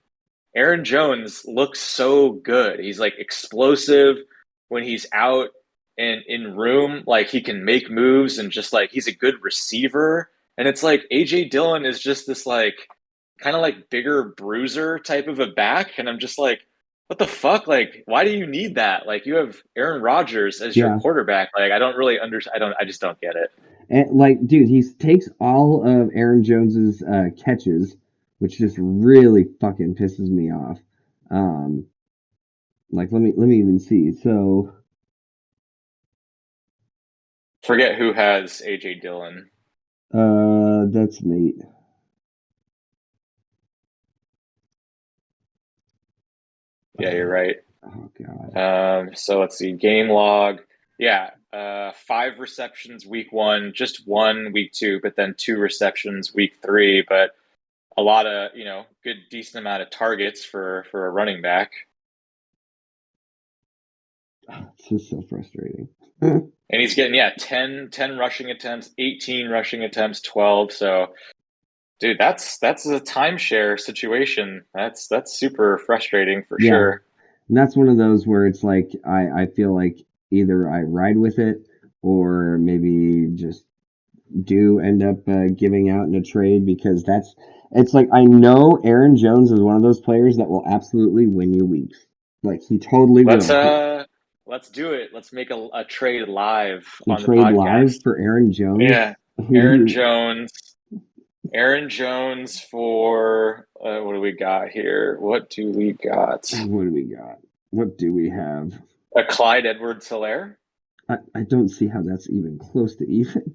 Aaron Jones looks so good. He's like explosive when he's out and in room. Like he can make moves and just like he's a good receiver. And it's like AJ Dillon is just this like kind of like bigger bruiser type of a back. And I'm just like, what the fuck? Like, why do you need that? Like you have Aaron Rodgers as your Yeah, quarterback. Like I don't really understand. I just don't get it. and like, dude, he takes all of Aaron Jones's catches, which just really fucking pisses me off. Um, like let me even see. So, Forget who has AJ Dillon. that's Nate. Yeah, you're right. Oh God. So let's see, game log. Yeah, 5 receptions week one, just one week two, but then 2 receptions week three. But a lot of good decent amount of targets for a running back, It's just so frustrating. and he's getting 10 rushing attempts, 18 rushing attempts, 12. So dude, that's a timeshare situation. That's super frustrating for Yeah, sure. and that's one of those where it's like I feel like either I ride with it or maybe just do end up giving out in a trade because it's like I know Aaron Jones is one of those players that will absolutely win you weeks. Like he totally Let's will. uh let's do it. Let's make a trade live A on the trade live podcast. for Aaron Jones. Yeah, Who do Aaron you? Jones. Aaron Jones for what do we got here? What do we got? What do we got? What do we have? A Clyde Edwards-Helaire? I don't see how that's even close to even.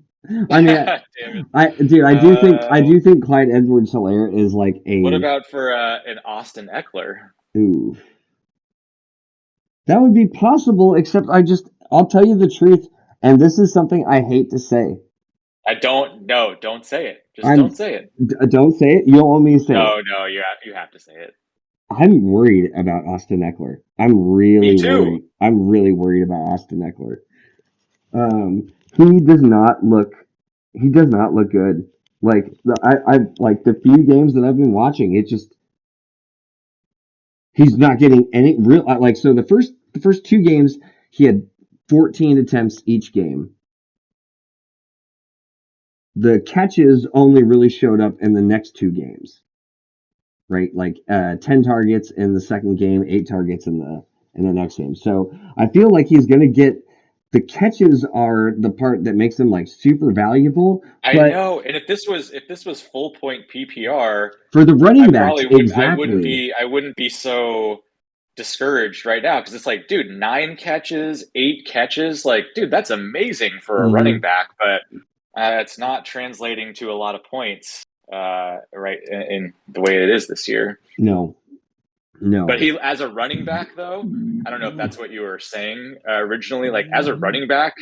I mean, Damn it. dude, I Uh, do think Clyde Edwards-Helaire is like what a about for an Austin Eckler? ooh. That would be possible, except I'll tell you the truth, and this is something I hate to say. I don't know. Don't say it. Just I'm don't say it. don't say it. You don't want me to say it. No, no, you have to say it. I'm worried about Austin Eckler. I'm Me really too. worried. I'm really worried about Austin Eckler. He does not look. He does not look good. Like I like the few games that I've been watching. It just he's not getting any real like. So the first 2 games he had 14 attempts each game. The catches only really showed up in the next 2 games, right? Like 10 targets in the second game, 8 targets in the next game. So I feel like he's going to get the catches are the part that makes him like super valuable, I but know. And if this was full point PPR, for the I running backs, probably wouldn't I wouldn't exactly. be I wouldn't be so discouraged right now because it's like, dude, 9 catches, 8 catches, like, dude, that's amazing for a running Hmm. back, but it's not translating to a lot of points, right in the way it is this year. No, But no. he, as a running back, though, I don't know if that's what you were saying originally. Like, as a running back,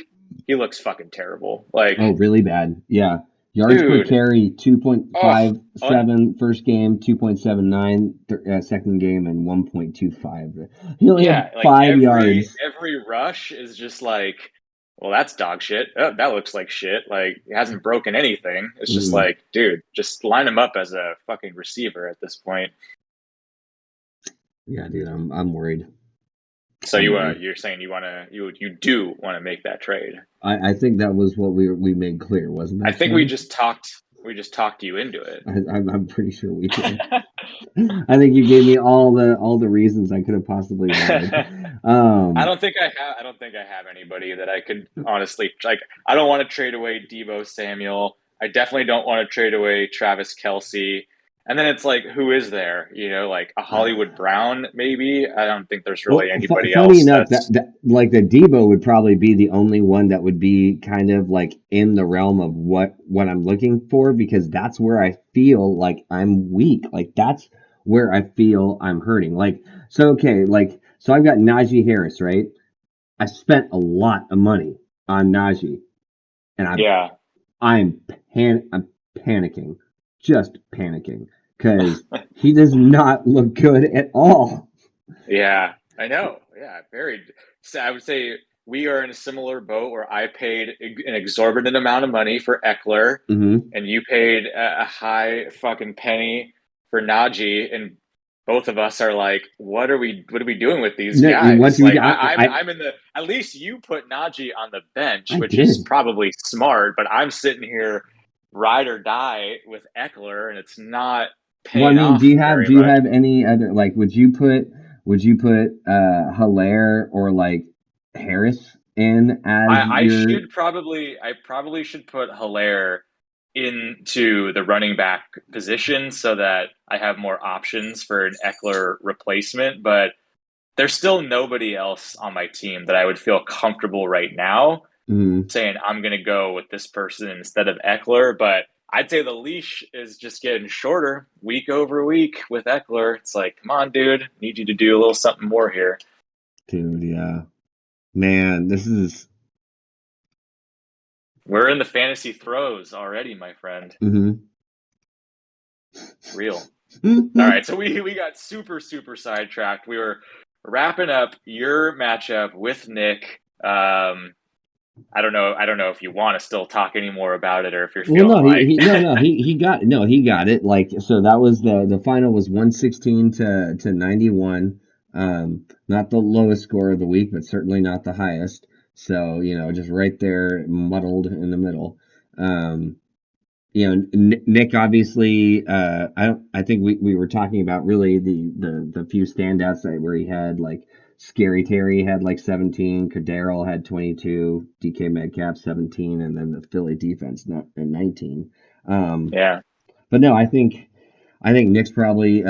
he looks fucking terrible. Like, Oh, really bad. Yeah. Yards per dude, carry oh, 2.57 first game, 2.79 second game, and 1.25. He only had yeah, like 5 yards. every rush is just like, well, that's dog shit. Oh, that looks like shit. Like it hasn't broken anything. It's just Mm, like, dude, just line him up as a fucking receiver at this point. yeah, dude, I'm worried. So I'm worried. you're saying you do want to make that trade. I think that was what we made clear, wasn't I that think so? we just talked you into it. I'm pretty sure we did. I think you gave me all the reasons I could have possibly wanted. Um, I don't think I have anybody that I could honestly like. I don't want to trade away Debo Samuel. I definitely don't want to trade away Travis Kelsey. And then it's like, who is there? Like a Hollywood Brown, maybe. I don't think there's well, really anybody funny else enough, that's. that like the Debo would probably be the only one that would be kind of like in the realm of what I'm looking for because that's where I feel like I'm weak. Like that's where I feel I'm hurting. Like so, okay, like so I've got Najee Harris, right? I spent a lot of money on Najee, and Yeah. I'm panicking, just panicking, because he does not look good at all. Yeah, I know. Yeah, very. So I would say we are in a similar boat where I paid an exorbitant amount of money for Eckler, Mm-hmm. and you paid a high fucking penny for Najee, and both of us are like, what are we doing with these No, once guys? we, Like I'm in the at least you put Najee on the bench, I which is did. probably smart, but I'm sitting here ride or die with Eckler, and it's not Well, I paying mean, off very do you much. have any other like? Would you put Hilaire or like Harris in as your? I probably should put Hilaire into the running back position so that I have more options for an Eckler replacement, but there's still nobody else on my team that I would feel comfortable right now Mm, saying I'm going to go with this person instead of Eckler, but I'd say the leash is just getting shorter week over week with Eckler. It's like, come on, dude, need you to do a little something more here. dude, yeah, man, this is. We're in the fantasy throes already, my friend. Mm-hmm. It's real. All right, so we got super sidetracked. We were wrapping up your matchup with Nick. I don't know if you want to still talk any more about it or if you're Well, feeling like he got it. Like, so that was the final was 116 to 91. Not the lowest score of the week, but certainly not the highest. So, just right there, muddled in the middle. Um, Nick obviously. I think we were talking about really the few standouts where he had like Scary Terry had like 17, Kadarius had 22, DK Metcalf 17, and then the Philly defense not 19. Um, yeah. but no, I think Nick's probably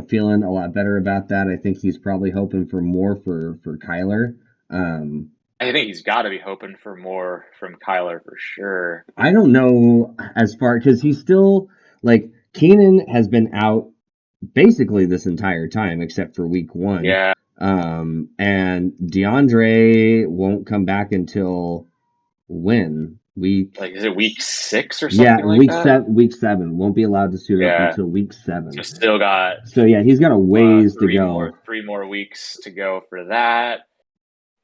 feeling a lot better about that. I think he's probably hoping for more for Kyler. Um, I think he's got to be hoping for more from Kyler for sure. I don't know as far because he's still like Keenan has been out basically this entire time except for week one. Yeah, And DeAndre won't come back until when? like is it week 6 or Yeah, something like that? week seven. Won't be allowed to suit up Yeah. until week So 7. still got So yeah, he's got a ways to go. 3 more weeks to go for that.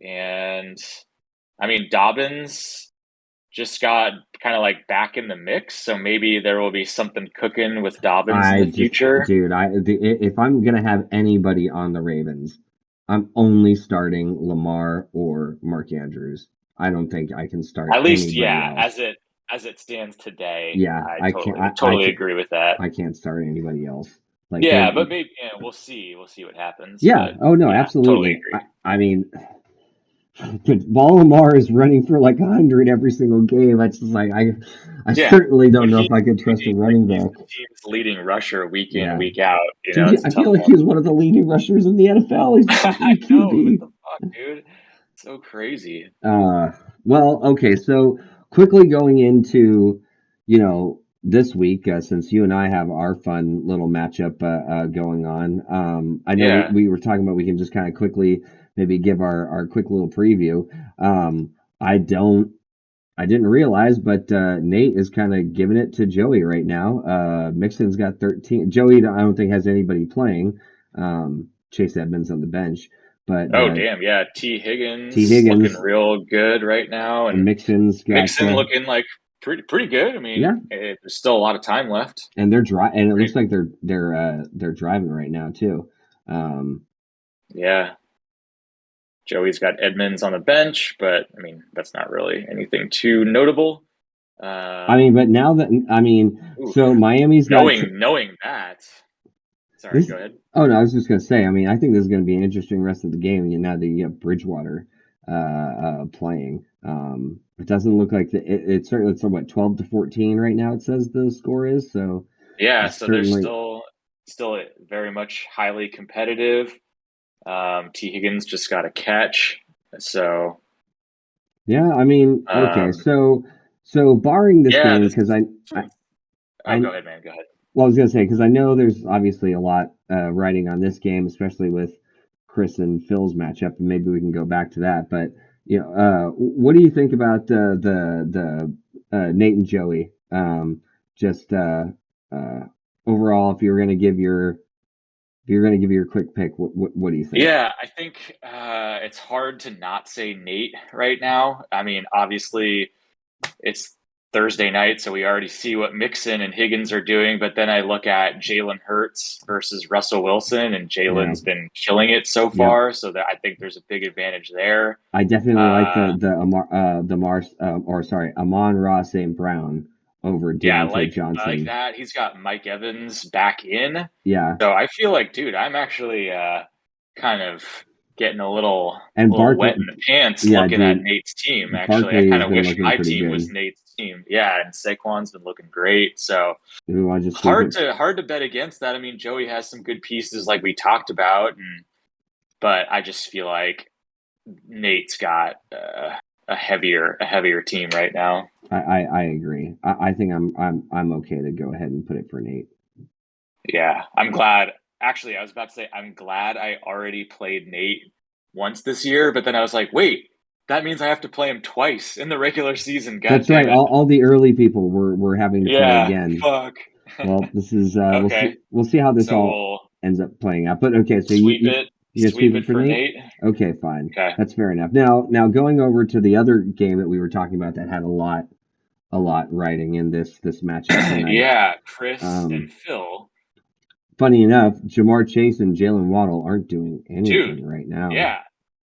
And I mean Dobbins just got kind of like back in the mix, so maybe there will be something cooking with Dobbins in I the just, future. dude, if I'm gonna have anybody on the Ravens, I'm only starting Lamar or Mark Andrews. I don't think I can start At least, anybody yeah, else. as it stands today, Yeah, I I can't. totally agree with that. I can't start anybody else. Like they're. Yeah, but maybe yeah, we'll see. We'll see what happens. Yeah. But Oh no, yeah, totally absolutely. agree. I mean, Lamar is running for like 100 every single game. It's just like I Yeah, certainly don't when know he if I could when trust a he like running he's back. the team's leading rusher week in Yeah. week out. Dude, It's a I feel tough like one. he's one of the leading rushers in the NFL. He's the I fucking know what QB. the fuck, dude. So crazy. Uh, well, okay. So quickly going into, this week, since you and I have our fun little matchup going on. I know Yeah. we were talking about we can just kind of quickly maybe give our quick little preview. Um, I don't. I didn't realize, but Nate is kind of giving it to Joey right now. Mixon's got 13. Joey, I don't think has anybody playing. Chase Edmonds on the bench, but Oh damn, yeah. T T. Higgins looking Higgins real good right now, and and Mixon's got Mixon looking like pretty good. I yeah, mean, there's still a lot of time left. and and it looks Pretty, like they're driving right now too. Um, yeah. Joey's got Edmonds on the bench, but I mean that's not really anything too notable. I mean, Um, but now that oof. so Miami's got Knowing that. Sorry, this. go ahead. Oh no, I was just gonna say. I mean, I think this is gonna be an interesting rest of the game. Now that you have Bridgewater playing, it doesn't look like it's certainly it's what 12-14 right now. It says the score is so. Yeah, It's so they're certainly still very much highly competitive. T Higgins just got a catch, so yeah. I mean, okay, um, so barring this yeah. game This because is I oh, I go ahead, man. Go ahead. well, I was gonna say because I know there's obviously a lot riding on this game, especially with Chris and Phil's matchup, and maybe we can go back to that. But What do you think about Nate and Joey? Just overall, if you're gonna give your quick pick, what do you think? Yeah, I think it's hard to not say Nate right now. I mean, obviously, it's Thursday night, so we already see what Mixon and Higgins are doing. But then I look at Jalen Hurts versus Russell Wilson, and Yeah. Jalen's been killing it so Yep. far. So that I think there's a big advantage there. I definitely like Uh, Amon-Ra St. Brown over yeah, Deontay I like Johnson. that. He's got Mike Evans back in, Yeah. so I feel like, dude, I'm actually kind of getting And little Barkley, wet in the pants yeah, looking at dude, Nate's team. Actually, I Barkley kind has of been wish looking my pretty team was good. Nate's team. Yeah, and Saquon's been looking great. So Do we want to just sweep it? hard to bet against that. I mean, Joey has some good pieces like we talked about, but I just feel like Nate's got a heavier team right now. I agree. I think I'm okay to go ahead and put it for Nate. Yeah, I'm glad. Actually, I was about to say I'm glad I already played Nate once this year, but then I was like, wait, that means I have to play him twice in the regular season. God That's damn right. it. All the early people were having to play Yeah, again. fuck. Well, this is Okay, we'll see how this so all we'll ends up playing out. But okay, so you gonna sweep sweep it it for for Nate? Nate. Okay, fine. Okay. That's fair enough. Now going over to the other game that we were talking about that had a lot riding in this matchup tonight. Yeah, Chris and Um, Phil. Funny enough, Jamar Chase and Jalen Waddle aren't doing Dude, anything right now. yeah,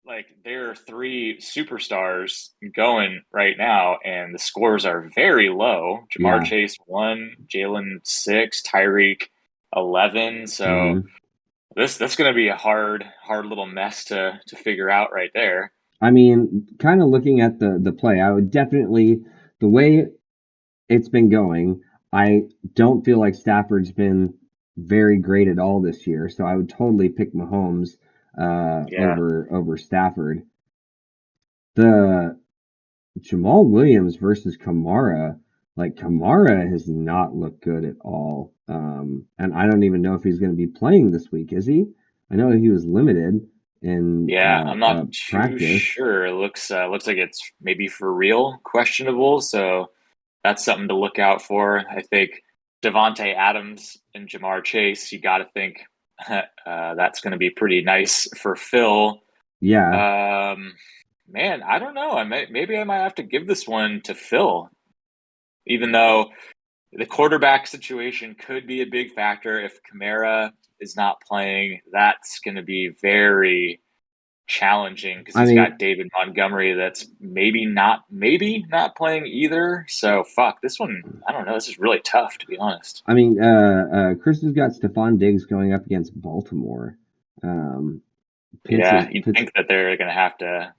like there are three superstars going right now, and the scores are very low. Jamar Yeah. Chase 1, Jalen 6, Tyreek 11. So hmm that's going to be a hard little mess to figure out right there. I mean, kind of looking at the play, I would definitely the way it's been going. I don't feel like Stafford's been very great at all this year, so I would totally pick Mahomes Yeah, over Stafford. The Jamal Williams versus Kamara, like Kamara has not looked good at all, and I don't even know if he's going to be playing this week. Is he? I know he was limited in yeah, I'm not too practice. sure. It looks like it's maybe for real questionable. So that's something to look out for. I think Devonte Adams and Jamar Chase. You got to think that's going to be pretty nice for Phil. Yeah, Um, man, I don't know. Maybe I might have to give this one to Phil, even though the quarterback situation could be a big factor. If Kamara is not playing, that's going to be very challenging because I he's mean, got David Montgomery that's maybe not playing either. So fuck this one. I don't know. This is really tough to be honest. Chris has got Stephon Diggs going up against Baltimore. Um, Pitts is Yeah, you'd Pitts, think that they're gonna have to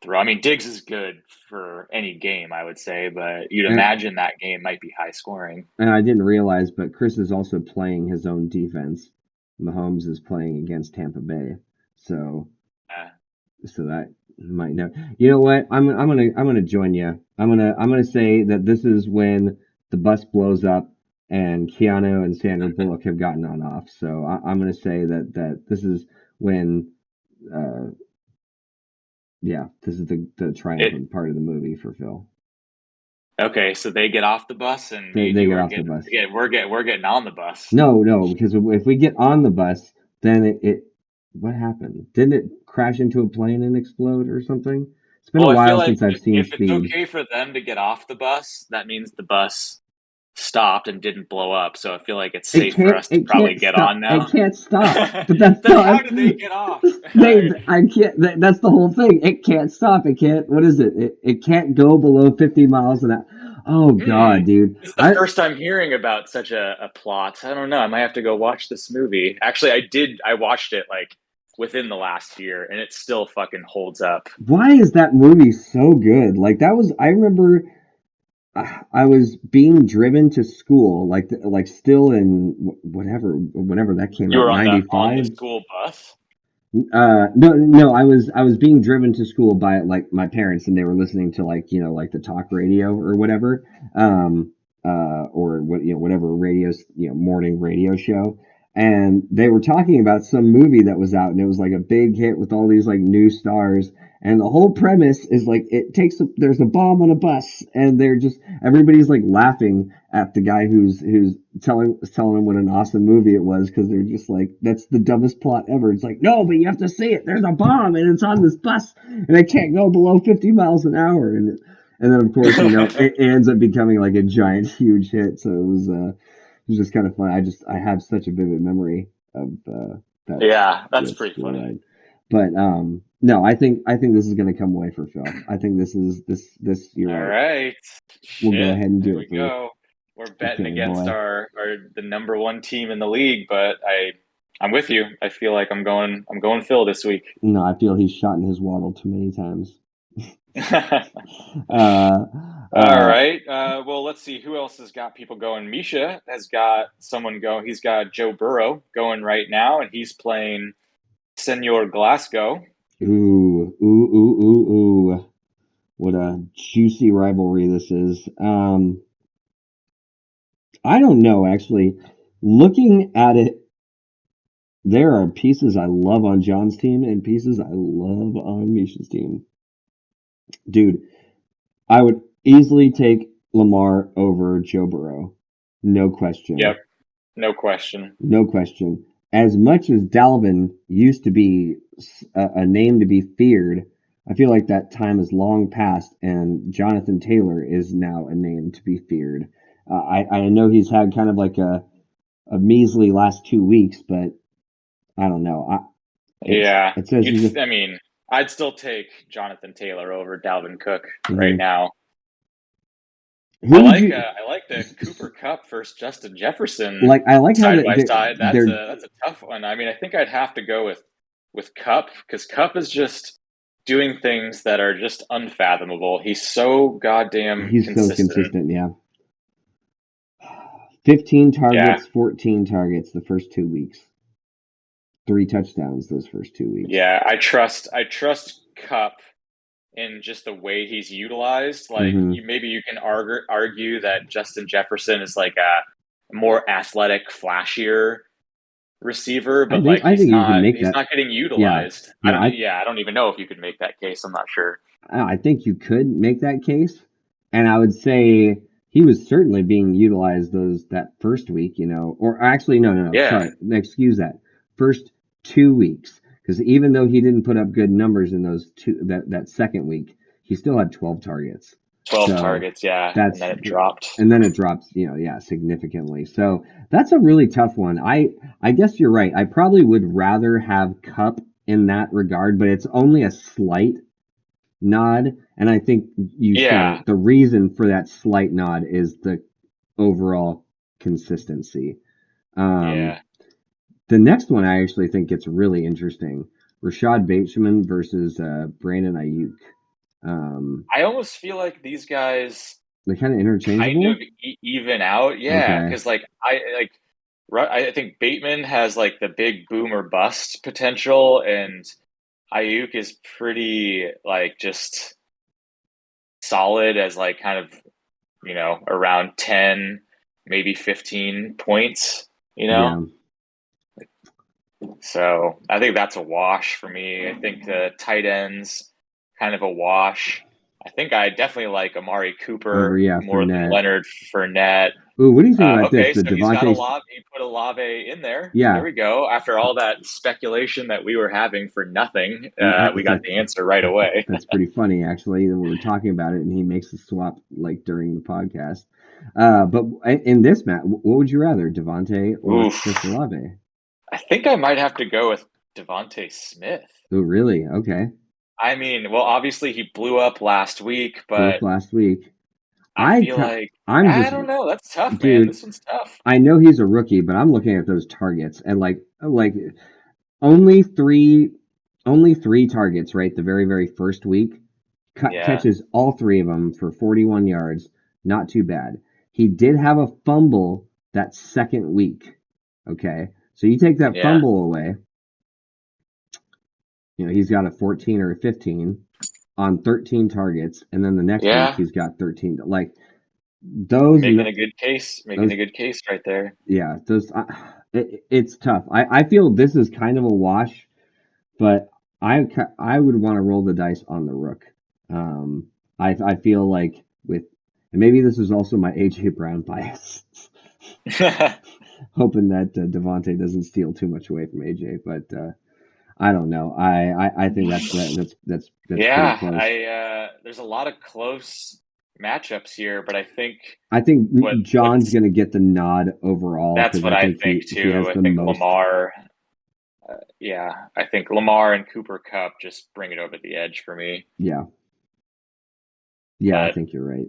throw. I mean, Diggs is good for any game, I would say, but you'd and, imagine that game might be high scoring. and I didn't realize, but Chris is also playing his own defense. Mahomes is playing against Tampa Bay, so Uh, that might know. You know what? I'm gonna join you. I'm gonna say that this is when the bus blows up and Keanu and Sandra Bullock have gotten on off. So I'm gonna say that this is when uh yeah, this is the it triumphant part of the movie for Phil. okay, so they get off the bus, and me and They you get are off the getting bus. we're getting on the bus. No, because if we get on the bus, then it what happened? Didn't it crash into a plane and explode or something? It's been a Well, I feel while like since I've seen if it's Speed. okay for them to get off the bus, that means the bus stopped and didn't blow up. So I feel like it's safe for us to It probably can't get stop. on It now. can't stop. But that's Then how did they get off? they I can't that's the whole thing. It can't stop. It can't what is it? It can't go below 50 miles an hour. Oh God, dude. This is the first time hearing about such a plot. I don't know. I might have to go watch this movie. Actually, I did. I watched it like within the last year, and it still fucking holds up. Why is that movie so good? Like that was I remember I was being driven to school like still in whenever that came You out were on the 95. school bus. No, I was being driven to school by like my parents, and they were listening to like like the talk radio or whatever, or what whatever radio morning radio show. and they were talking about some movie that was out, and it was like a big hit with all these like new stars. And the whole premise is like there's a bomb on a bus, and they're just everybody's like laughing at the guy who's telling them what an awesome movie it was, because they're just like, that's the dumbest plot ever. It's like, no, but you have to see it. There's a bomb and it's on this bus, and it can't go below 50 miles an hour. And then of course, it ends up becoming like a giant, huge hit. So it was just kind of fun. I have such a vivid memory of that Yeah, that's that pretty school funny. ride. But no, I think this is going to come away for Phil. I think this. You're All right. right. We'll go Shit. ahead and There do it we for go. We're the betting Philly against boy. our the number one team in the league, but I'm with you. I feel like I'm going Phil this week. No, I feel he's shot in his waddle too many times. All uh, right. Well, let's see who else has got people going. Misha has got someone going. He's got Joe Burrow going right now, and he's playing Senor Glasgow. ooh. What a juicy rivalry this is. I don't know, actually. Looking at it, there are pieces I love on John's team and pieces I love on Misha's team. Dude, I would easily take Lamar over Joe Burrow. No question. Yep, no question. No question. As much as Dalvin used to be a name to be feared, I feel like that time is long past, and Jonathan Taylor is now a name to be feared. I know he's had kind of like a measly last 2 weeks, but I don't know. Yeah, It says he's a. I mean, I'd still take Jonathan Taylor over Dalvin Cook right Mhm. now. Who would you I like the Cooper Cup versus Justin Jefferson like? I like how side by side. they're That's a tough one. I mean, I think I'd have to go with Cup because Cup is just doing things that are just unfathomable. He's so goddamn he's so consistent. consistent. Yeah, 15 Yeah, targets, 14 targets the first 2 weeks. 3 touchdowns those first 2 weeks. yeah. I trust Cup in just the way he's utilized. Like Hmm. maybe you can argue that Justin Jefferson is like a more athletic, flashier receiver, I but think like I think you can make he's that. not getting Yeah, utilized. no, I don't even know if you could make that case. I'm not sure. I think you could make that case, and I would say he was certainly being utilized that first week, or actually no, Yeah. sorry, excuse that, first 2 weeks, because even though he didn't put up good numbers in those that second week, he still had 12 targets. 12 So targets, yeah, and that's then it dropped. and then it drops, yeah, significantly. So that's a really tough one. I guess you're right. I probably would rather have Cup in that regard, but it's only a slight nod, and I think you said Yeah, it. The reason for that slight nod is the overall consistency. Um, yeah. the next one I actually think gets really interesting: Rashad Bateman versus Brandon Ayuk. I almost feel like these guys They're kind of kind of interchangeable. even out. Yeah, Okay. because I think Bateman has like the big boom or bust potential, and Ayuk is pretty like just solid as like kind of around 10, maybe 15 points. You know, Yeah. so I think that's a wash for me. I think the tight ends kind of a wash. I think I definitely like Amari Over, Cooper yeah, more than Fournette. Leonard Fournette. Ooh, what do you think about this? Okay, The so he's got Devontae. He put Olave in there. There Yeah. we go. After all that speculation that we were having for nothing, we got That's the answer right away. that's pretty funny, actually. We were talking about it, and he makes a swap like during the podcast. But in this match, what would you rather, Devontae or Chris Oof. Olave? I think I might have to go with Devonte Smith. Oh, really? Okay. I mean, well, obviously he blew up last week, Blew up but last week. I feel like I'm I just, don't know. That's tough, man. dude. This one's tough. I know he's a rookie, but I'm looking at those targets, and like only three, only 3 targets, right? The very very first week, Yeah, catches all 3 of them for 41 yards. Not too bad. He did have a fumble that second week. Okay. So you take that yeah, fumble away, he's got a 14 or a 15 on 13 targets. And then the next week, yeah. he's got 13. Like those, Making a good case. Making those, a good case right there. yeah, those, it's tough. I feel this is kind of a wash, but I would want to roll the dice on the Rook. I feel like with and maybe this is also my AJ Brown bias, hoping that Devontae doesn't steal too much away from AJ, but I don't know. I think that's pretty Yeah, close. there's a lot of close matchups here, but I think I think John's what's gonna get the nod overall that's because what I I think think he too. has I the think most. Lamar, yeah, I think Lamar and Cooper Cup just bring it over the edge for me. Yeah, yeah, I But think you're right.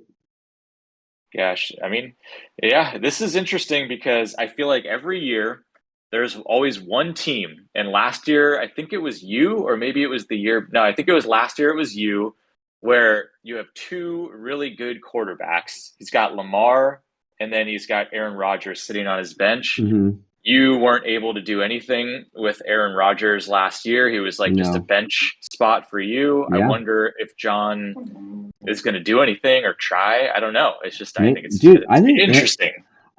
gosh, I mean, yeah, this is interesting because I feel like every year there's always one team. And last year, I think it was you, or maybe it was the year. No, I think it was last year, it was you, where you have two really good quarterbacks. He's got Lamar, and then he's got Aaron Rodgers sitting on his bench. Hmm. You weren't able to do anything with Aaron Rodgers last year. He was like just a No, bench spot for you. I yeah, wonder if John is going to do anything or try. I don't know. It's just I think it's, dude, it's interesting.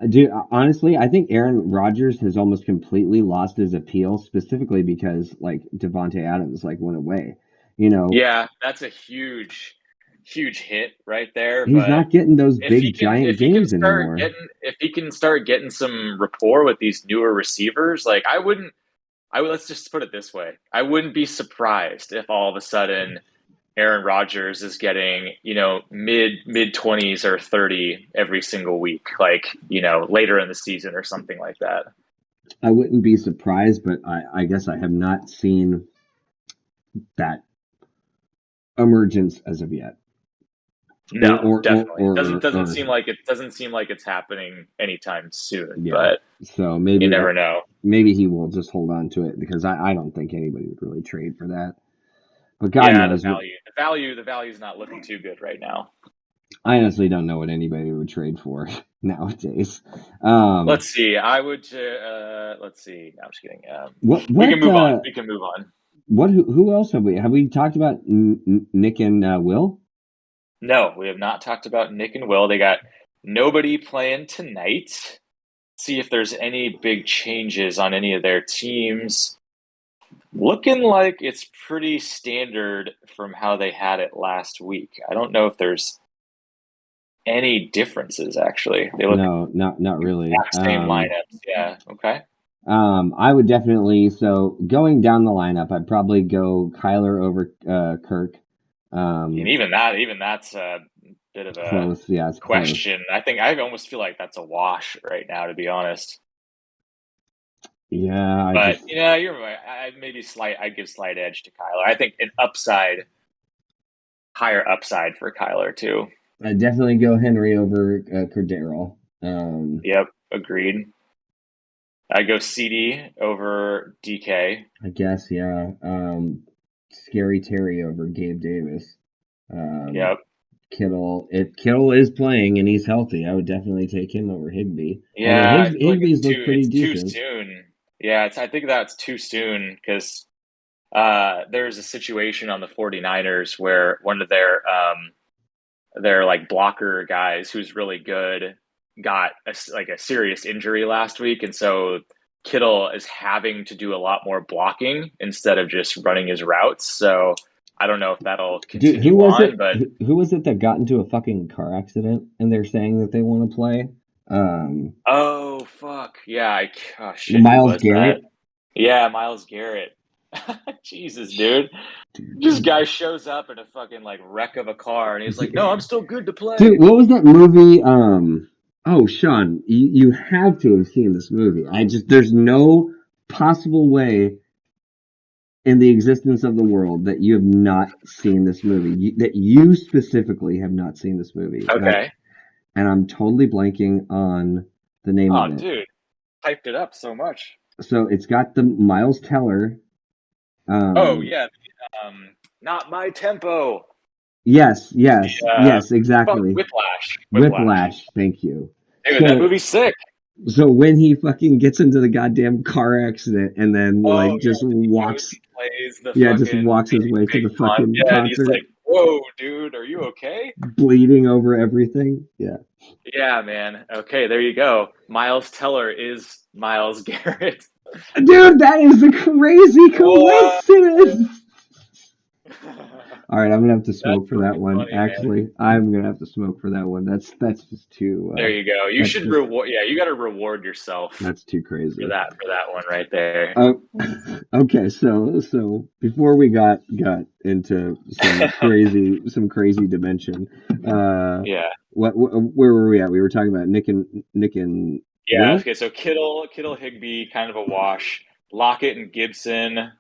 dude, honestly, I think Aaron Rodgers has almost completely lost his appeal, specifically because like Devonte Adams like went away. You know, Yeah, that's a huge hit right there. he's But not getting those if he big can giant if he can games start anymore. getting if he can start getting some rapport with these newer receivers, like I would let's just put it this way. I wouldn't be surprised if all of a sudden Aaron Rodgers is getting, mid 20s or 30 every single week, like, later in the season or something like that. I wouldn't be surprised, but I guess I have not seen that emergence as of yet. Or No, or or definitely. or, Doesn't or seem like it doesn't seem like it's happening anytime soon, yeah. but So you maybe never know. maybe he will just hold on to it because I don't think anybody would really trade for that. But God Yeah, the knows what. value, the value, the value is not looking too good right now. I honestly don't know what anybody would trade for nowadays. Let's see. Let's see. No, I'm just kidding. What We can what move on. We can move on. what who else have we talked about Nick and Will? No, we have not talked about Nick and Will. They got nobody playing tonight. See if there's any big changes on any of their teams. Looking like it's pretty standard from how they had it last week. I don't know if there's any differences actually. They look No, not really. exact same lineups. Yeah. Okay. I would definitely so going down the lineup, I'd probably go Kyler over Kirk. And Um, even that's a bit of a Close, yeah, it's close. question. I think I almost feel like that's a wash right now, to be honest. Yeah, I But just yeah, you're right. I'd give slight edge to Kyler. I think an upside, higher upside for Kyler too. I'd definitely go Henry over Cordero. Yep, agreed. I'd go CD over DK. I guess, yeah. Scary Terry over Gabe Davis. Um, Yep. Kittle, if Kittle is playing and he's healthy, I would definitely take him over Higby. Although Yeah, I feel like Higby's looked pretty it's too decent. soon. Yeah, I think that's too soon because there's a situation on the 49ers where one of their like blocker guys who's really good got a serious injury last week, and so Kittle is having to do a lot more blocking instead of just running his routes. So I don't know if that'll Dude, continue on, but who was it that got into a fucking car accident and they're saying that they want to play? oh fuck, yeah, oh shit, who Myles was that? Garrett. Yeah, Myles Garrett. Jesus, dude. This guy shows up in a fucking like wreck of a car and he's like, "No, I'm still good to Dude, play." what was that movie? Oh, Sean, you have to have seen this movie. There's no possible way in the existence of the world that you have not seen this movie. That you specifically have not seen this movie, Okay. and I'm totally blanking on the name of Oh, it. dude, hyped it up so much. So it's got the Miles Teller. Oh Um, yeah, not my tempo. yes, The yes, yes, exactly. Whiplash. Whiplash. Whiplash. Thank you. Dude, that So movie's sick. So when he fucking gets into the goddamn car accident and then Oh like yeah, just he goes, walks, he plays the yeah, just fucking walks his way to big the con. fucking Yeah, and he's concert. like, Whoa, dude, are you okay? bleeding over everything. Yeah. Yeah, man. Okay, there you go. Miles Teller is Myles Garrett. Dude, that is a crazy What? coincidence. All right, I'm gonna have to That's smoke for that pretty one. funny, man. Actually, I'm gonna have to smoke for that one. That's just too. There you go. You That's should just reward. Yeah, you got to reward yourself that's too for crazy. that one right there. Oh, okay. So before we got into some crazy dimension, uh, Yeah, where were we at? We were talking about Nick and yeah. Will Okay, so Kittle, Higbee, kind of a wash. Lockett and Gibson,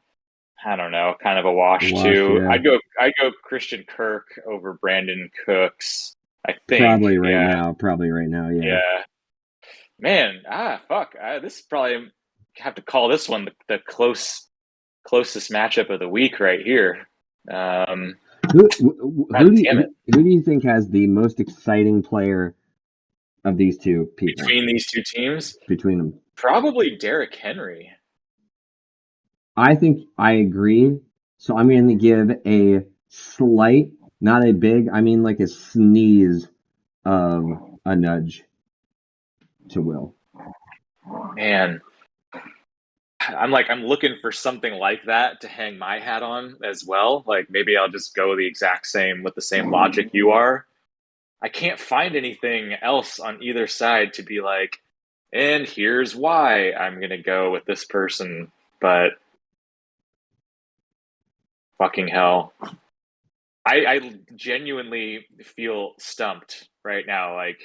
I don't know, kind of a wash Wash. too. Yeah, I'd go Christian Kirk over Brandon Cooks. I think. probably right Yeah, now. Probably right now. Yeah. yeah. Man, fuck. This is probably have to call this one the closest matchup of the week right here. Um, Who God damn it. who do you think has the most exciting player of these two people Between these two teams, between them? probably Derrick Henry. I think I agree. So I'm going to give a slight, not a big, I mean like a sneeze of a nudge to Will. Man, I'm looking for something like that to hang my hat on as well. Like maybe I'll just go the exact same with the same logic you are. I can't find anything else on either side to be like, and here's why I'm gonna go with this person. But fucking hell, I genuinely feel stumped right now. Like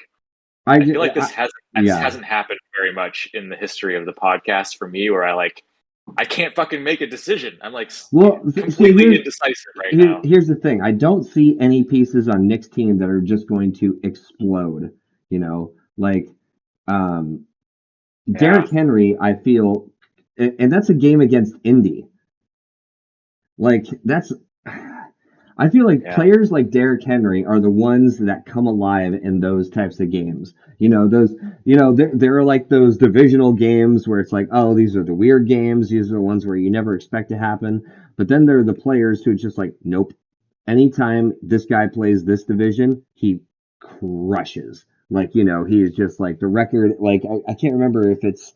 I feel like this Yeah. hasn't happened very much in the history of the podcast for me, where I can't fucking make a decision. I'm like Well, see, completely indecisive right now. here's the thing. I don't see any pieces on Nick's team that are just going to explode. You know, like um, Yeah, Derrick Henry, I feel, and that's a game against Indy. Like that's I feel like yeah, players like Derrick Henry are the ones that come alive in those types of games. You know, those there are like those divisional games where it's like, oh, these are the weird games, these are the ones where you never expect to happen. But then there are the players who just like, nope. Anytime this guy plays this division, he crushes. Like, he is just like the record, like I can't remember if it's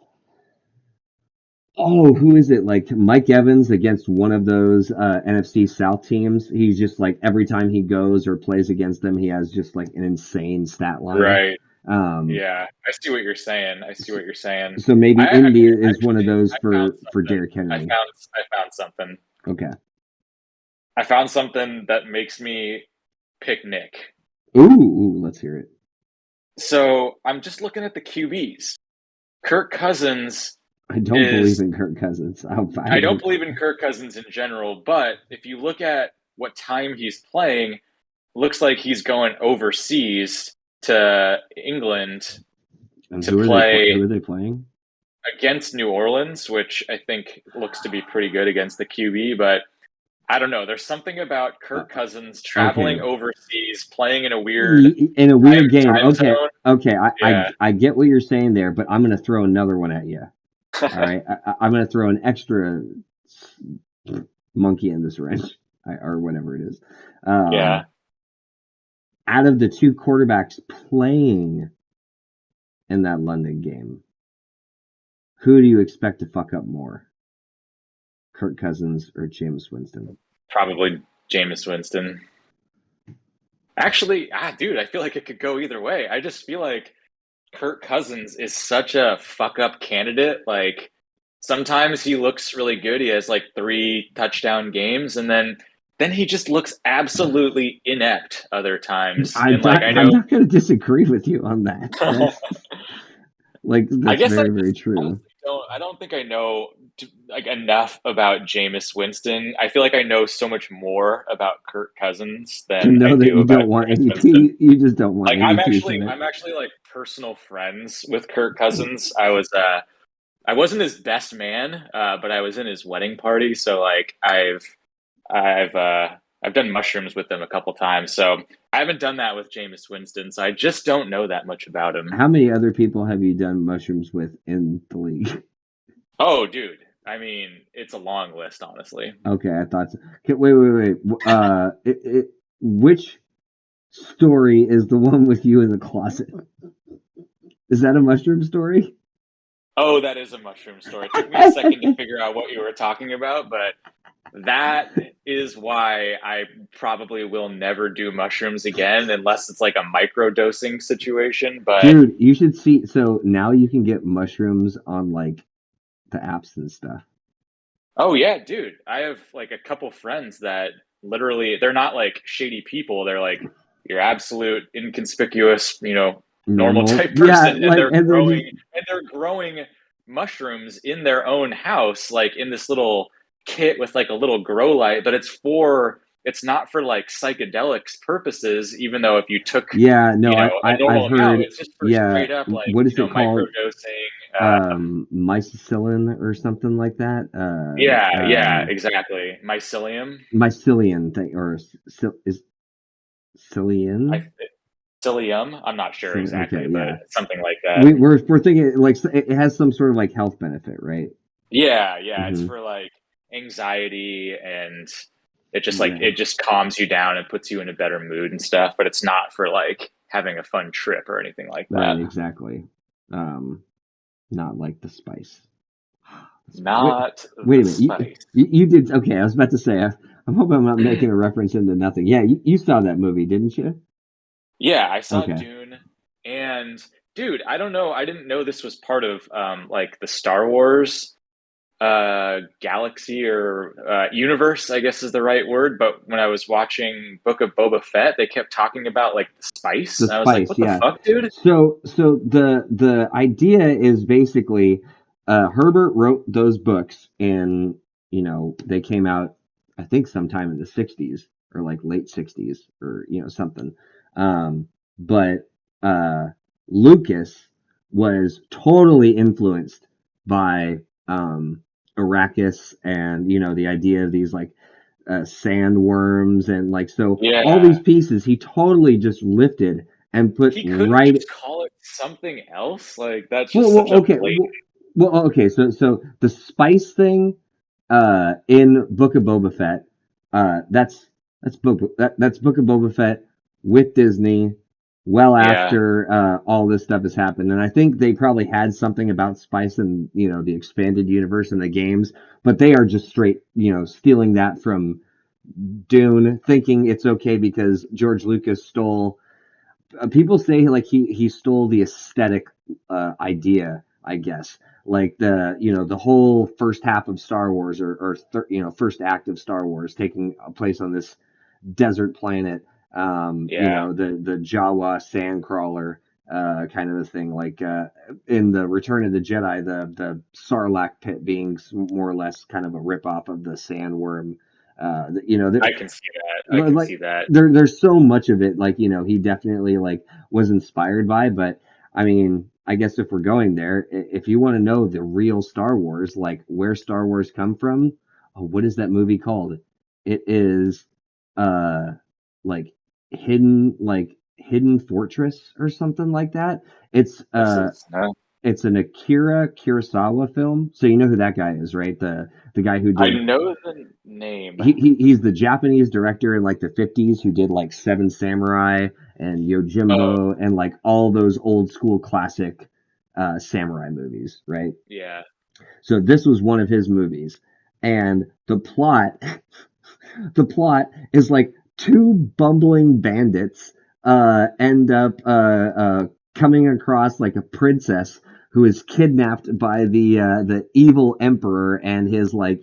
Oh, who is it? Like Mike Evans against one of those NFC South teams. He's just like every time he goes or plays against them, he has just like an insane stat line. right. Um, Yeah, I see what you're saying. I see what you're saying. so maybe I Indy mean, is one of actually, those I found for something. Derrick Henry. I found something. Okay. I found something that makes me pick Nick. Let's hear it. So I'm just looking at the QBs. Kirk Cousins I don't believe is. in Kirk Cousins. I don't believe in Kirk Cousins in general, but if you look at what time he's playing, looks like he's going overseas to England And to who are they? play Who are they playing? against New Orleans, which I think looks to be pretty good against the QB. But I don't know. There's something about Uh, Kirk Cousins okay. traveling overseas, playing in a weird In a weird game. time Okay. zone. Okay. Yeah. I get what you're saying there, but I'm going to throw another one at you. All right, I'm going to throw an extra monkey in this wrench, or whatever it is. Yeah. Out of the two quarterbacks playing in that London game, who do you expect to fuck up more? Kirk Cousins or Jameis Winston? Probably Jameis Winston. Actually, dude, I feel like it could go either way. I just feel like Kirk Cousins is such a fuck up candidate. Like sometimes he looks really good. He has like 3 touchdown games, and then he just looks absolutely inept other times. And like I I'm know, not going to disagree with you on that. I That's guess I very, very just true. honestly don't. I don't think I know like enough about Jameis Winston. I feel like I know so much more about Kirk Cousins To than I know that do you about don't want Jameis any Winston. you just don't want Like any piece in it. I'm actually like personal friends with Kirk Cousins. I wasn't his best man, but I was in his wedding party, so like I've done mushrooms with him a couple times. So I haven't done that with Jameis Winston, so I just don't know that much about him. How many other people have you done mushrooms with in the league? Oh, dude. I mean, it's a long list, honestly. Okay, I thought so. Okay, wait. which story is the one with you in the closet? Is that a mushroom story? Oh, that is a mushroom story. It took me a second to figure out what you were talking about, but that is why I probably will never do mushrooms again unless it's like a micro dosing situation. But Dude, you should see. So now you can get mushrooms on like the apps and stuff. oh yeah, dude, I have like a couple friends that literally they're not like shady people. They're like your absolute inconspicuous, normal Normal. type Yeah, person, and like, and they're just, they're growing mushrooms in their own house, like in this little kit with like a little grow light, but it's not for like psychedelics purposes, even though if you took, yeah, no, a I've normal amount, heard, it's just for yeah, straight up like, what is it micro called? dosing. Mycelium or something like that. Yeah, exactly. Mycelium. Mycelium thing, or is I Cillian? Psyllium. I'm not sure Okay, exactly, but yeah. something like that. We're thinking like it has some sort of like health benefit, right? Yeah, it's Hmm. for like anxiety and Yeah, it just calms you down and puts you in a better mood and stuff, but it's not for like having a fun trip or anything like right, that. exactly. Um, Not like the spice. Wait, Not wait the a minute. spice. You did okay. I was about to say. I'm hoping I'm not making a reference into nothing. Yeah, you saw that movie, didn't you? Yeah, I saw Okay. Dune, and dude, I don't know, I didn't know this was part of like the Star Wars galaxy or universe, I guess is the right word. But when I was watching Book of Boba Fett, they kept talking about like the spice. The And I was like, spice, what the yeah. fuck, dude? So the idea is basically Herbert wrote those books and they came out I think sometime in the 60s or like late 60s or something. But Lucas was totally influenced by Arrakis and the idea of these like sandworms and like so all these Yeah. pieces he totally just lifted and put He couldn't right. just call it something else. Like that's Well, just well such a okay. blatant. Okay. So the spice thing, in Book of Boba Fett, that's Book of Boba Fett with Disney, well Yeah. after all this stuff has happened, and I think they probably had something about spice in the expanded universe in the games, but they are just straight stealing that from Dune, thinking it's okay because George Lucas stole people say like he stole the aesthetic idea, I guess. Like the whole first half of Star Wars or first act of Star Wars taking place on this desert planet. Yeah. The Jawa sandcrawler kind of a thing. Like in the Return of the Jedi, the Sarlacc pit being more or less kind of a ripoff of the sandworm. I can see that. I can like see that. there's so much of it like he definitely like was inspired by, but I mean I guess if we're going there, if you want to know the real Star Wars, like where Star Wars come from, what is that movie called? It is uh like hidden fortress or something like that. This is It's an Akira Kurosawa film, so you know who that guy is, right? The guy who I did know the name. he's the Japanese director in like the 50s who did like Seven Samurai and Oh, Yojimbo and like all those old school classic samurai movies, right? yeah. So this was one of his movies, and the plot is like two bumbling bandits end up coming across like a princess who is kidnapped by the evil emperor and his like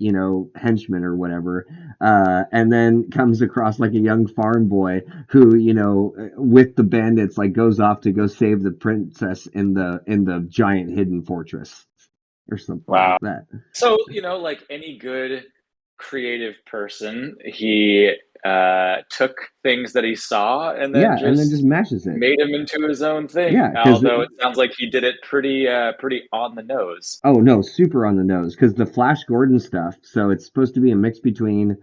henchmen or whatever, and then comes across like a young farm boy who with the bandits like goes off to go save the princess in the giant hidden fortress or something like Wow. that. So, like any good creative person, he took things that he saw and then Yeah, and then just just mashes it. made him into his own thing. Yeah, because Although it sounds like he did it pretty on the nose. oh no, super on the nose. Because the Flash Gordon stuff. So it's supposed to be a mix between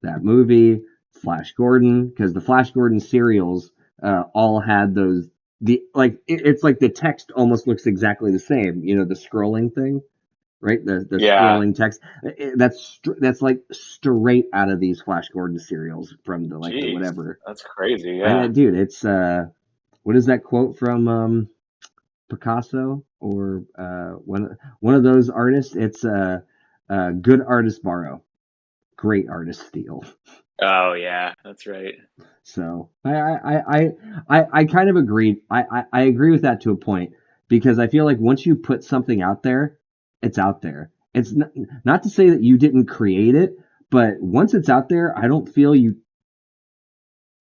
that movie, Flash Gordon, because the Flash Gordon serials all had those. It's like the text almost looks exactly the same. The scrolling thing. right? The Yeah. scrolling text. That's like straight out of these Flash Gordon serials from the Jeez, whatever. that's crazy. Yeah. Dude, it's what is that quote from Picasso or one of those artists? It's good artists borrow, great artists steal. Oh yeah, that's right. So I kind of agreed. I agree with that to a point because I feel like once you put something out there, it's out there. It's not to say that you didn't create it, but once it's out there, I don't feel you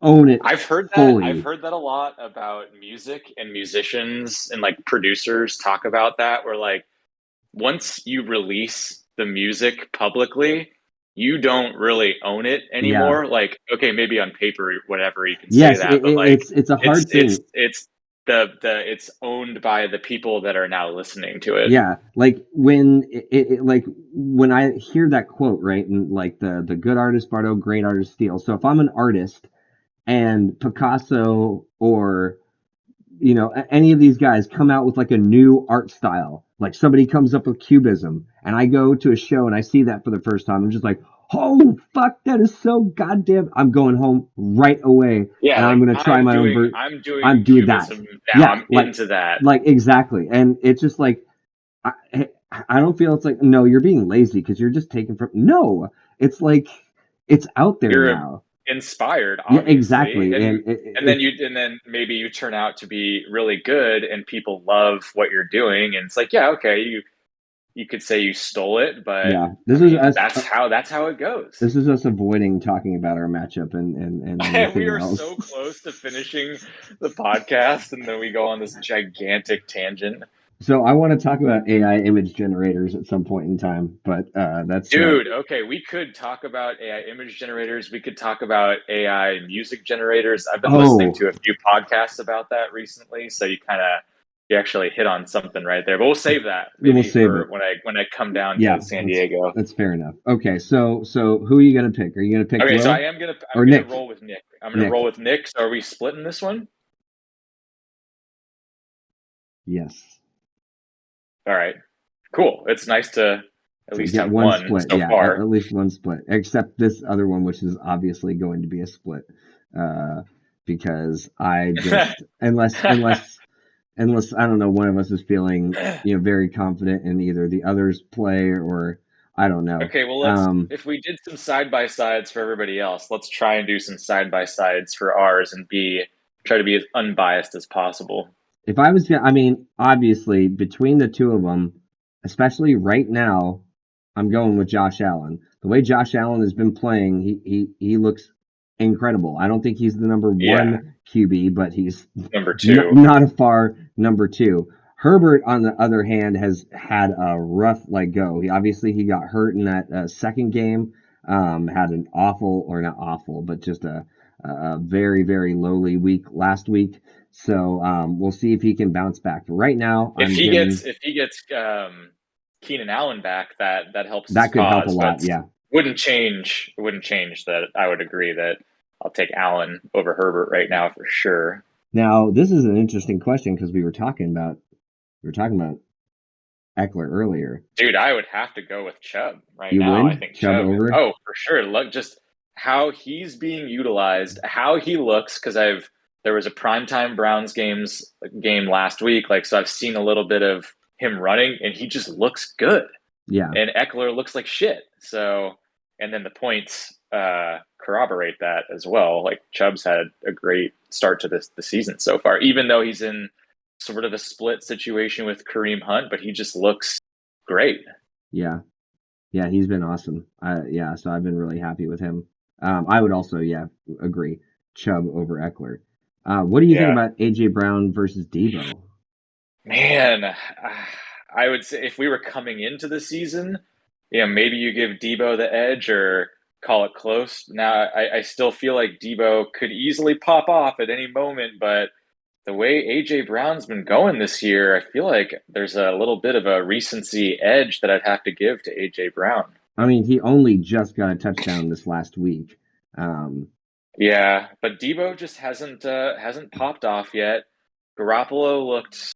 own it I've heard that. I've fully. heard that a lot about music and musicians and like producers talk about that where like once you release the music publicly, you don't really own it Yeah. anymore. Like, okay, maybe on paper, whatever, you can say Yes, that, but like it's a hard thing. it's the it's owned by the people that are now listening to it. Yeah, like when like when I hear that quote, right, and like the good artist Bardo, great artist steal. So if I'm an artist and Picasso or any of these guys come out with like a new art style, like somebody comes up with cubism, and I go to a show and I see that for the first time, I'm just like, oh fuck, that is so goddamn. I'm going home right away, Yeah, and I'm like gonna try my own I'm I'm doing doing that. cubism now. Yeah, I'm into that. like exactly, and it's just like I I don't feel it's like no, you're being lazy because you're just taking from no. It's like it's out there You're now. inspired, Yeah, obviously, exactly, and and then maybe you turn out to be really good and people love what you're doing and it's like, yeah, okay, you could say you stole it, but yeah. I mean, that's how it goes. This is us avoiding talking about our matchup and We anything are else. so close to finishing the podcast and then we go on this gigantic tangent. So I want to talk about AI image generators at some point in time, but that's Dude, okay, we could talk about AI image generators. We could talk about AI music generators. I've been listening oh, to a few podcasts about that recently, so you actually hit on something right there. But we'll save that we'll maybe save for it. when I come down Yeah, to San Diego. that's fair enough. Okay, so who are you gonna pick? Are you gonna pick Okay, so Will I'm or gonna Nick? roll with Nick. I'm gonna roll Nick, with Nick. So are we splitting this one? yes. All right, cool. It's nice to at To least get have one one split, so yeah, far. at least one split, except this other one, which is obviously going to be a split, uh, because I just unless I don't know one of us is feeling very confident in either the other's play or I don't know. Okay, well, if we did some side by sides for everybody else, let's try and do some side by sides for ours and try to be as unbiased as possible. If I was gonna, I mean, obviously between the two of them, especially right now, I'm going with Josh Allen. The way Josh Allen has been playing, he looks incredible. I don't think he's the number Yeah, one QB, but he's number two. not a far number two. Herbert, on the other hand, has had a rough go. He got hurt in that second game. Had an awful, or not awful, but just a very very lowly week last week. So we'll see if he can bounce back. But right now, I'm giving If he gets Keenan Allen back, that helps his that could help a cause, but lot. Yeah. it wouldn't change that. I would agree that I'll take Allen over Herbert right now for sure. Now this is an interesting question because we were talking about Eckler earlier. Dude, I would have to go with Chubb right You now. I would think Chubb Chubb. over? Oh, for sure. Look, just how he's being utilized, how he looks. Because there was a primetime Browns game last week, so I've seen a little bit of him running, and he just looks good. Yeah. And Eckler looks like shit. So, and then the points corroborate that as well. Like Chubb's had a great start to the season so far, even though he's in sort of a split situation with Kareem Hunt, but he just looks great. Yeah. Yeah, he's been awesome. Yeah, so I've been really happy with him. I would also, yeah, agree. Chubb over Eckler. What do you think Yeah, about AJ Brown versus Debo? man. I would say if we were coming into the season, maybe you give Debo the edge or call it close. Now, I still feel like Debo could easily pop off at any moment, but the way AJ Brown's been going this year, I feel like there's a little bit of a recency edge that I'd have to give to AJ Brown. I mean, he only just got a touchdown this last week. Um, Yeah, but Debo just hasn't popped off yet. Garoppolo looked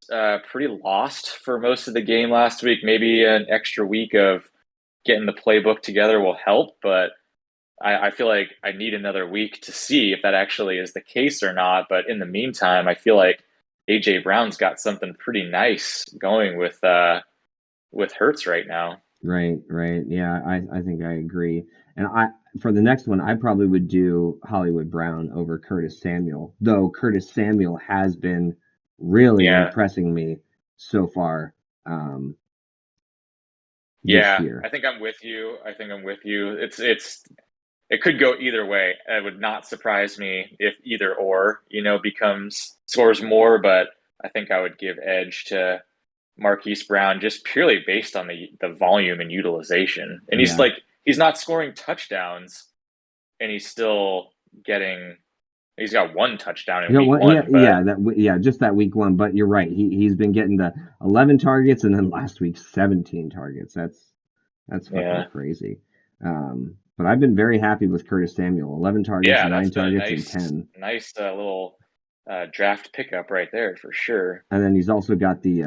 pretty lost for most of the game last week. Maybe an extra week of getting the playbook together will help, but I feel like I need another week to see if that actually is the case or not. But in the meantime, I feel like AJ Brown's got something pretty nice going with Hurts right now. Right, right. Yeah, I think I agree. And for the next one, I probably would do Hollywood Brown over Curtis Samuel, though Curtis Samuel has been really Yeah, impressing me so far this yeah. year. I think I'm with you. I think I'm with you. It could go either way. It would not surprise me if either or, becomes scores more, but I think I would give edge to Marquise Brown just purely based on the volume and utilization. And Yeah. he's not scoring touchdowns and getting he's got one touchdown in Yeah, week yeah, one, but just that week one. But you're right. He's been getting the 11 targets and then last week 17 targets. That's fucking yeah. crazy. But I've been very happy with Curtis Samuel. 11 targets, Yeah, that's 9 been a targets, and 10. nice little draft pickup right there for sure. And then he's also got the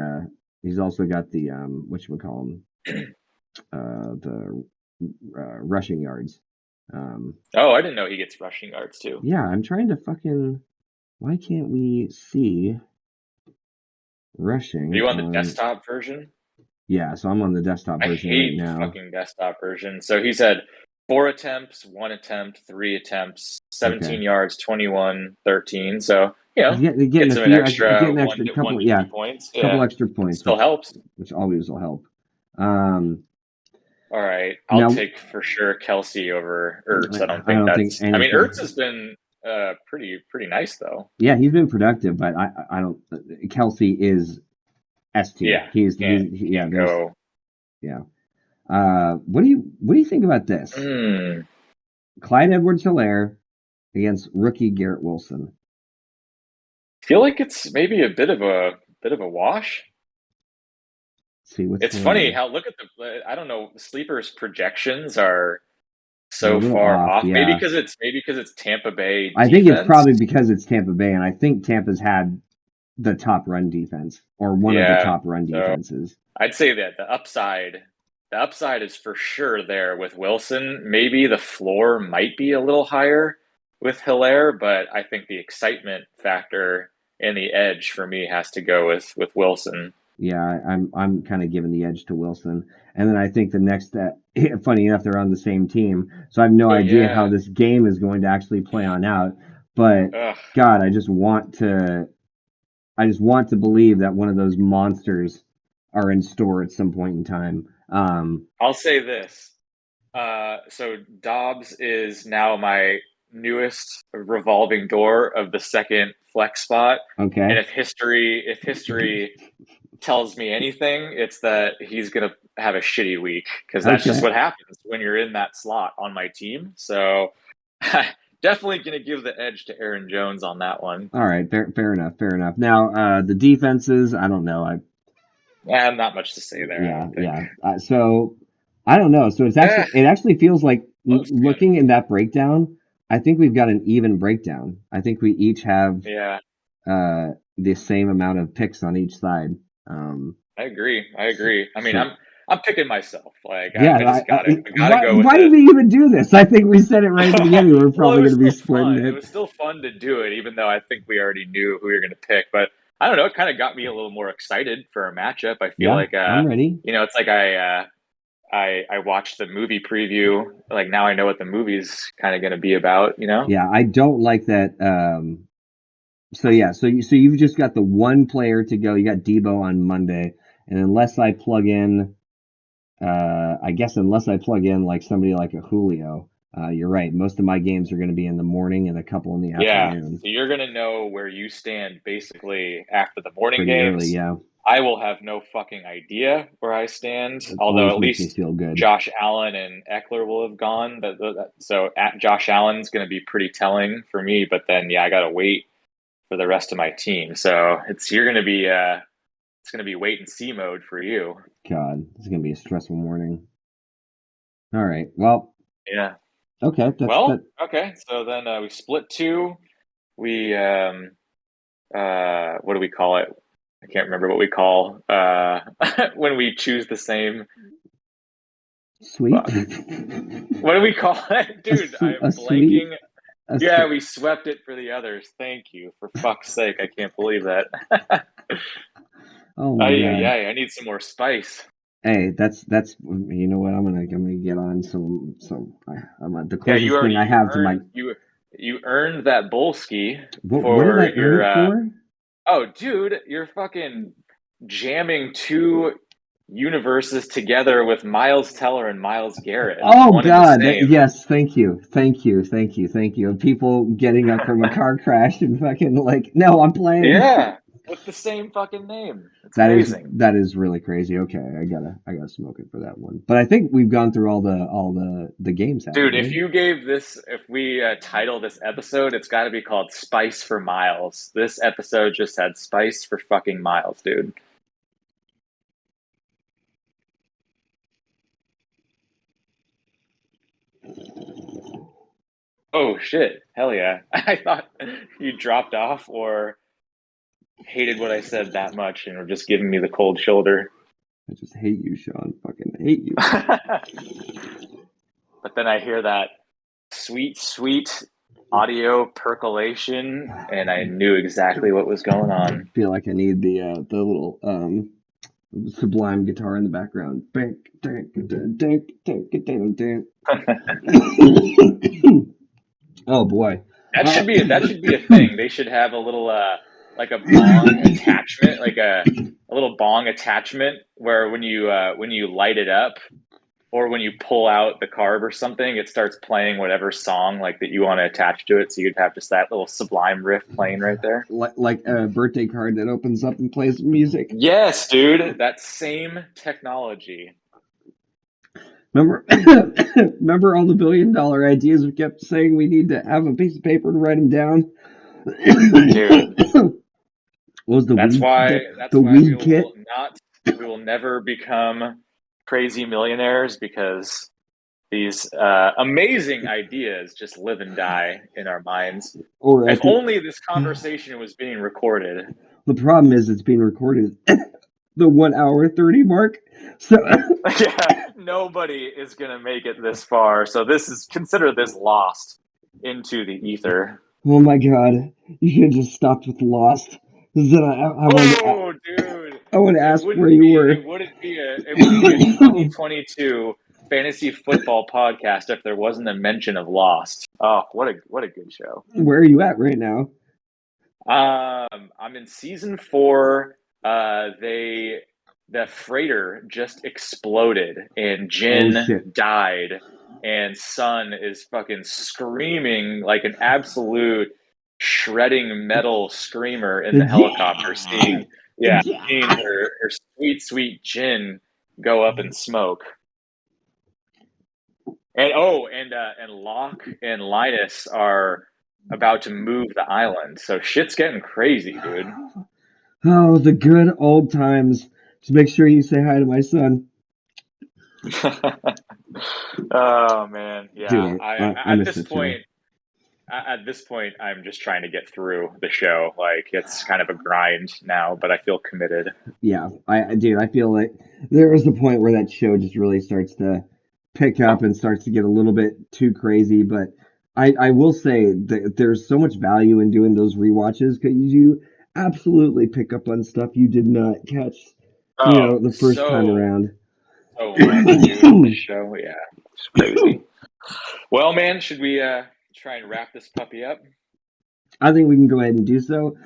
whatchamacallem, the rushing yards. Oh, I didn't know he gets rushing yards too. Yeah, I'm trying to fucking. Why can't we see Are rushing you on the on? desktop version? Yeah, so I'm on the desktop I version right hate the now. fucking desktop version. So he's had 4 attempts, 1 attempt, 3 attempts, Okay. 17 yards, 21, 13. So, Getting gets a him an few, extra getting one extra one couple, to yeah, 2 points. couple Yeah, extra it points, still helps. which always will help. Um, All right, I'll now take for sure Kelsey over Ertz. I don't I think don't think that's. I mean, Ertz anything. has been pretty nice though. Yeah, he's been productive, but I don't. Kelsey is S tier. Yeah, Yeah. can't There's go. yeah. What do you think about this? Hmm. Clyde Edwards-Helaire against rookie Garrett Wilson. Feel like it's maybe a bit of a wash. Let's see what's It's going funny on. how look at the I don't know, sleepers projections are They're a so little far off, off. yeah. Maybe because it's Tampa Bay I think it's defense. probably because it's Tampa Bay, and I think Tampa's had the top run defense or one of the Yeah. top run So defenses. I'd say that the upside is for sure there with Wilson. Maybe the floor might be a little higher with Hilaire, but I think the excitement factor and the edge for me has to go with Wilson. Yeah, I'm kind of giving the edge to Wilson, and then I think the next. Funny enough, they're on the same team, so I have no Oh idea how yeah. this game is going to actually play on out. But Ugh. God, I just want to believe that one of those monsters are in store at some point in time. I'll say this. So Dobbs is now my newest revolving door of the second flex spot. And Okay, if history tells me anything, it's that he's gonna have a shitty week because that's just okay, what happens when you're in that slot on my team. So definitely gonna give the edge to Aaron Jones on that one. all right, fair enough, fair enough. Now, the defenses, I don't know. Not much to say there, I Yeah, don't think. yeah. So I don't know. So Eh, it actually feels like close game. looking in that breakdown. I think we've got an even breakdown. I think we each have Yeah, the same amount of picks on each side. I agree. I So, agree. I mean, so I'm picking myself. Like yeah. I just gotta Why go with did it. we even do this? I think we said it right at the beginning. We're Well, it probably was going to be still splitting fun. It it. was still fun to do it, even though I think we already knew who we were going to pick. But I don't know. It kind of got me a little more excited for a matchup. I feel Yeah, like, I'm ready. it's like I watched the movie preview. Like now I know what the movie's kind of going to be about. Yeah, I don't like that. So yeah, so you've just got the one player to go. You got Debo on Monday, and unless I plug in. I guess unless I plug in like somebody like a Julio, you're right. Most of my games are going to be in the morning and a couple in the Yeah. afternoon. So you're going to know where you stand basically after the morning Pretty early, games. yeah. I will have no fucking idea where I stand, It although always at makes me least feel good. Josh Allen and Eckler will have gone. So at Josh Allen's going to be pretty telling for me, but then yeah, I got to wait for the rest of my team. So it's going to be wait and see mode for you. God, it's going to be a stressful morning. All right. Well, Yeah. okay. That's Well, that. okay. So then we split two. We what do we call it? I can't remember what we call when we choose the same. Sweep. Fuck. What do we call it, dude? I A am sweep. blanking. Yeah, we swept it for the others. Thank you. For fuck's sake, I can't believe that. Oh my God. I need some more spice. Hey, that's you know what? I'm gonna get on the Yeah, you closest thing already I have to my you earned that Bolski what did for I earn your it for? oh dude, you're fucking jamming two universes together with Miles Teller and Miles Garrett. Oh One and the God, same. yes, thank you, thank you, thank you, thank you. And people getting up from a car crash and fucking like, no, I'm playing. Yeah, with the same fucking name. It's That is amazing. that is really crazy. Okay, I gotta smoke it for that one. But I think we've gone through all the games, haven't Dude, if we? you gave this, if we title this episode, it's got to be called Spice for Miles. This episode just had spice for fucking Miles, dude. Oh shit. Hell yeah. I thought you dropped off or hated what I said that much and were just giving me the cold shoulder. I just hate you, Sean. Fucking hate you. But then I hear that sweet, sweet audio percolation, and I knew exactly what was going on. Feel like I need the little Sublime guitar in the background. Oh boy. Uh, That should be a thing. They should have a little like a bong attachment, like a little bong attachment where when you light it up or when you pull out the carb or something, it starts playing whatever song like that you want to attach to it. So you'd have just that little Sublime riff playing right there. like a birthday card that opens up and plays music. Yes, dude, that same technology. Remember, remember all the $1 billion ideas we kept saying we need to have a piece of paper to write them down. Dude, What was the that's the why weed kit? we will never become crazy millionaires because these amazing ideas just live and die in our minds. Or If at only this conversation was being recorded. the problem is it's being recorded the 1 hour 30 mark. So Yeah, nobody is going to make it this far. So consider this lost into the ether. oh my God, you should have just stopped with Lost. Then Oh, dude, I would ask where you were. it wouldn't be a 2022 fantasy football podcast if there wasn't a mention of Lost. Oh, what a good show. Where are you at right now? I'm in season 4. The freighter just exploded and Oh Jin shit. died, and Sun is fucking screaming like an absolute shredding metal screamer in the helicopter, Yeah. seeing Yeah. her sweet sweet Jin go up in smoke. And Locke and Linus are about to move the island. So shit's getting crazy, dude. Oh, the good old times. Just make sure you say hi to my son. Oh man, yeah. Dude, I At miss this the show. point, I'm just trying to get through the show. Like it's kind of a grind now, but I feel committed. Yeah, dude, I feel like there is a point where that show just really starts to pick up and starts to get a little bit too crazy. But I will say that there's so much value in doing those rewatches because you absolutely pick up on stuff you did not catch, Oh, the first time around. so much, dude. This show, yeah, it's crazy. Well, man, should we try and wrap this puppy up? I think we can go ahead and do so.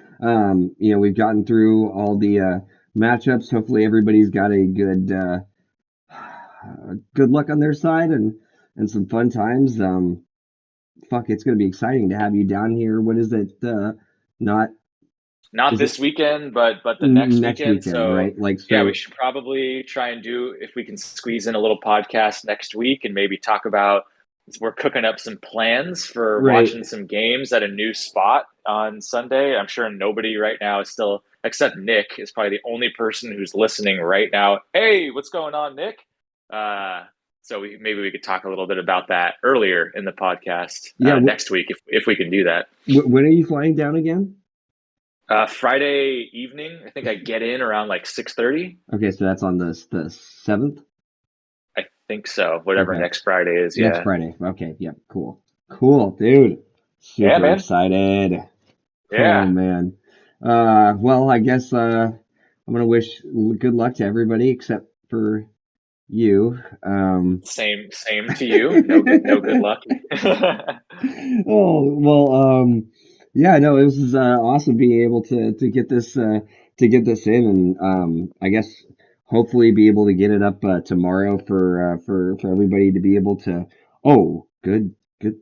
We've gotten through all the matchups. Hopefully, everybody's got a good luck on their side and some fun times. Fuck, it's gonna be exciting to have you down here. What is it? Not Not is it this weekend, but the next next weekend. weekend, So right? Like yeah, we so, should probably try and do if we can squeeze in a little podcast next week and maybe talk about. We're cooking up some plans for right? watching some games at a new spot on Sunday. I'm sure nobody right now is still, except Nick, is probably the only person who's listening right now. Hey, what's going on, Nick? So maybe we could talk a little bit about that earlier in the podcast Yeah. next week if we can do that. When are you flying down again? Friday evening. I think I get in around like 6:30. Okay, so that's on the 7th. I think so. Whatever Okay, next Friday is. next Yeah. Friday. Okay, yeah, cool, cool, dude. Yeah, Super man. excited. Oh Yeah. man. Well, I guess I'm gonna wish good luck to everybody except for you. Same to you. No good luck. Oh well, yeah, no, this is awesome being able to get this in, and I guess hopefully be able to get it up tomorrow for everybody to be able to. Oh, good, good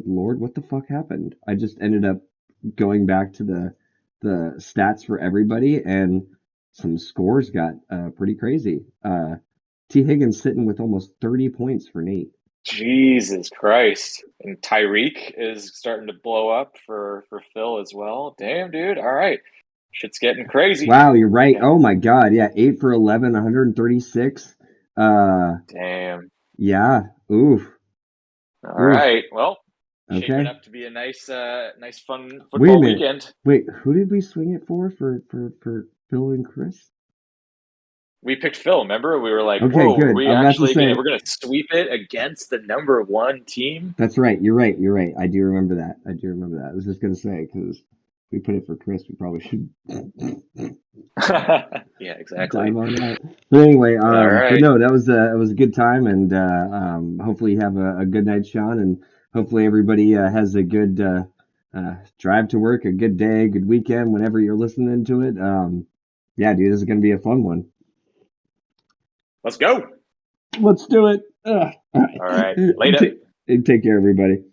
Lord, what the fuck happened? I just ended up going back to the stats for everybody, and some scores got pretty crazy. T. Higgins sitting with almost 30 points for Nate. Jesus Christ. And Tyreek is starting to blow up for Phil as well. Damn, dude. All right. Shit's getting crazy. Wow, you're right. Yeah. Oh my God. Yeah, 8 for 11, 136. Damn. Yeah. Oof. All Oof. right. Well, shaping Okay. up to be a nice fun Wait a football minute. weekend. Wait, who did we swing it for Phil and Chris? We picked Phil, remember? We were like, Okay, whoa, are good. we I'm about to actually gonna say we're gonna sweep it against the number one team? that's right. You're right. You're right. I do remember that. I do remember that. I was just gonna say because we put it for Chris, we probably should Yeah, dive exactly. on that. But anyway, All but right. no, that was it was a good time, and hopefully you have a good night, Sean, and hopefully everybody has a good drive to work, a good day, good weekend, whenever you're listening to it. Yeah, dude, this is gonna be a fun one. Let's go. Let's do it. All All right. right, Later. take care, everybody.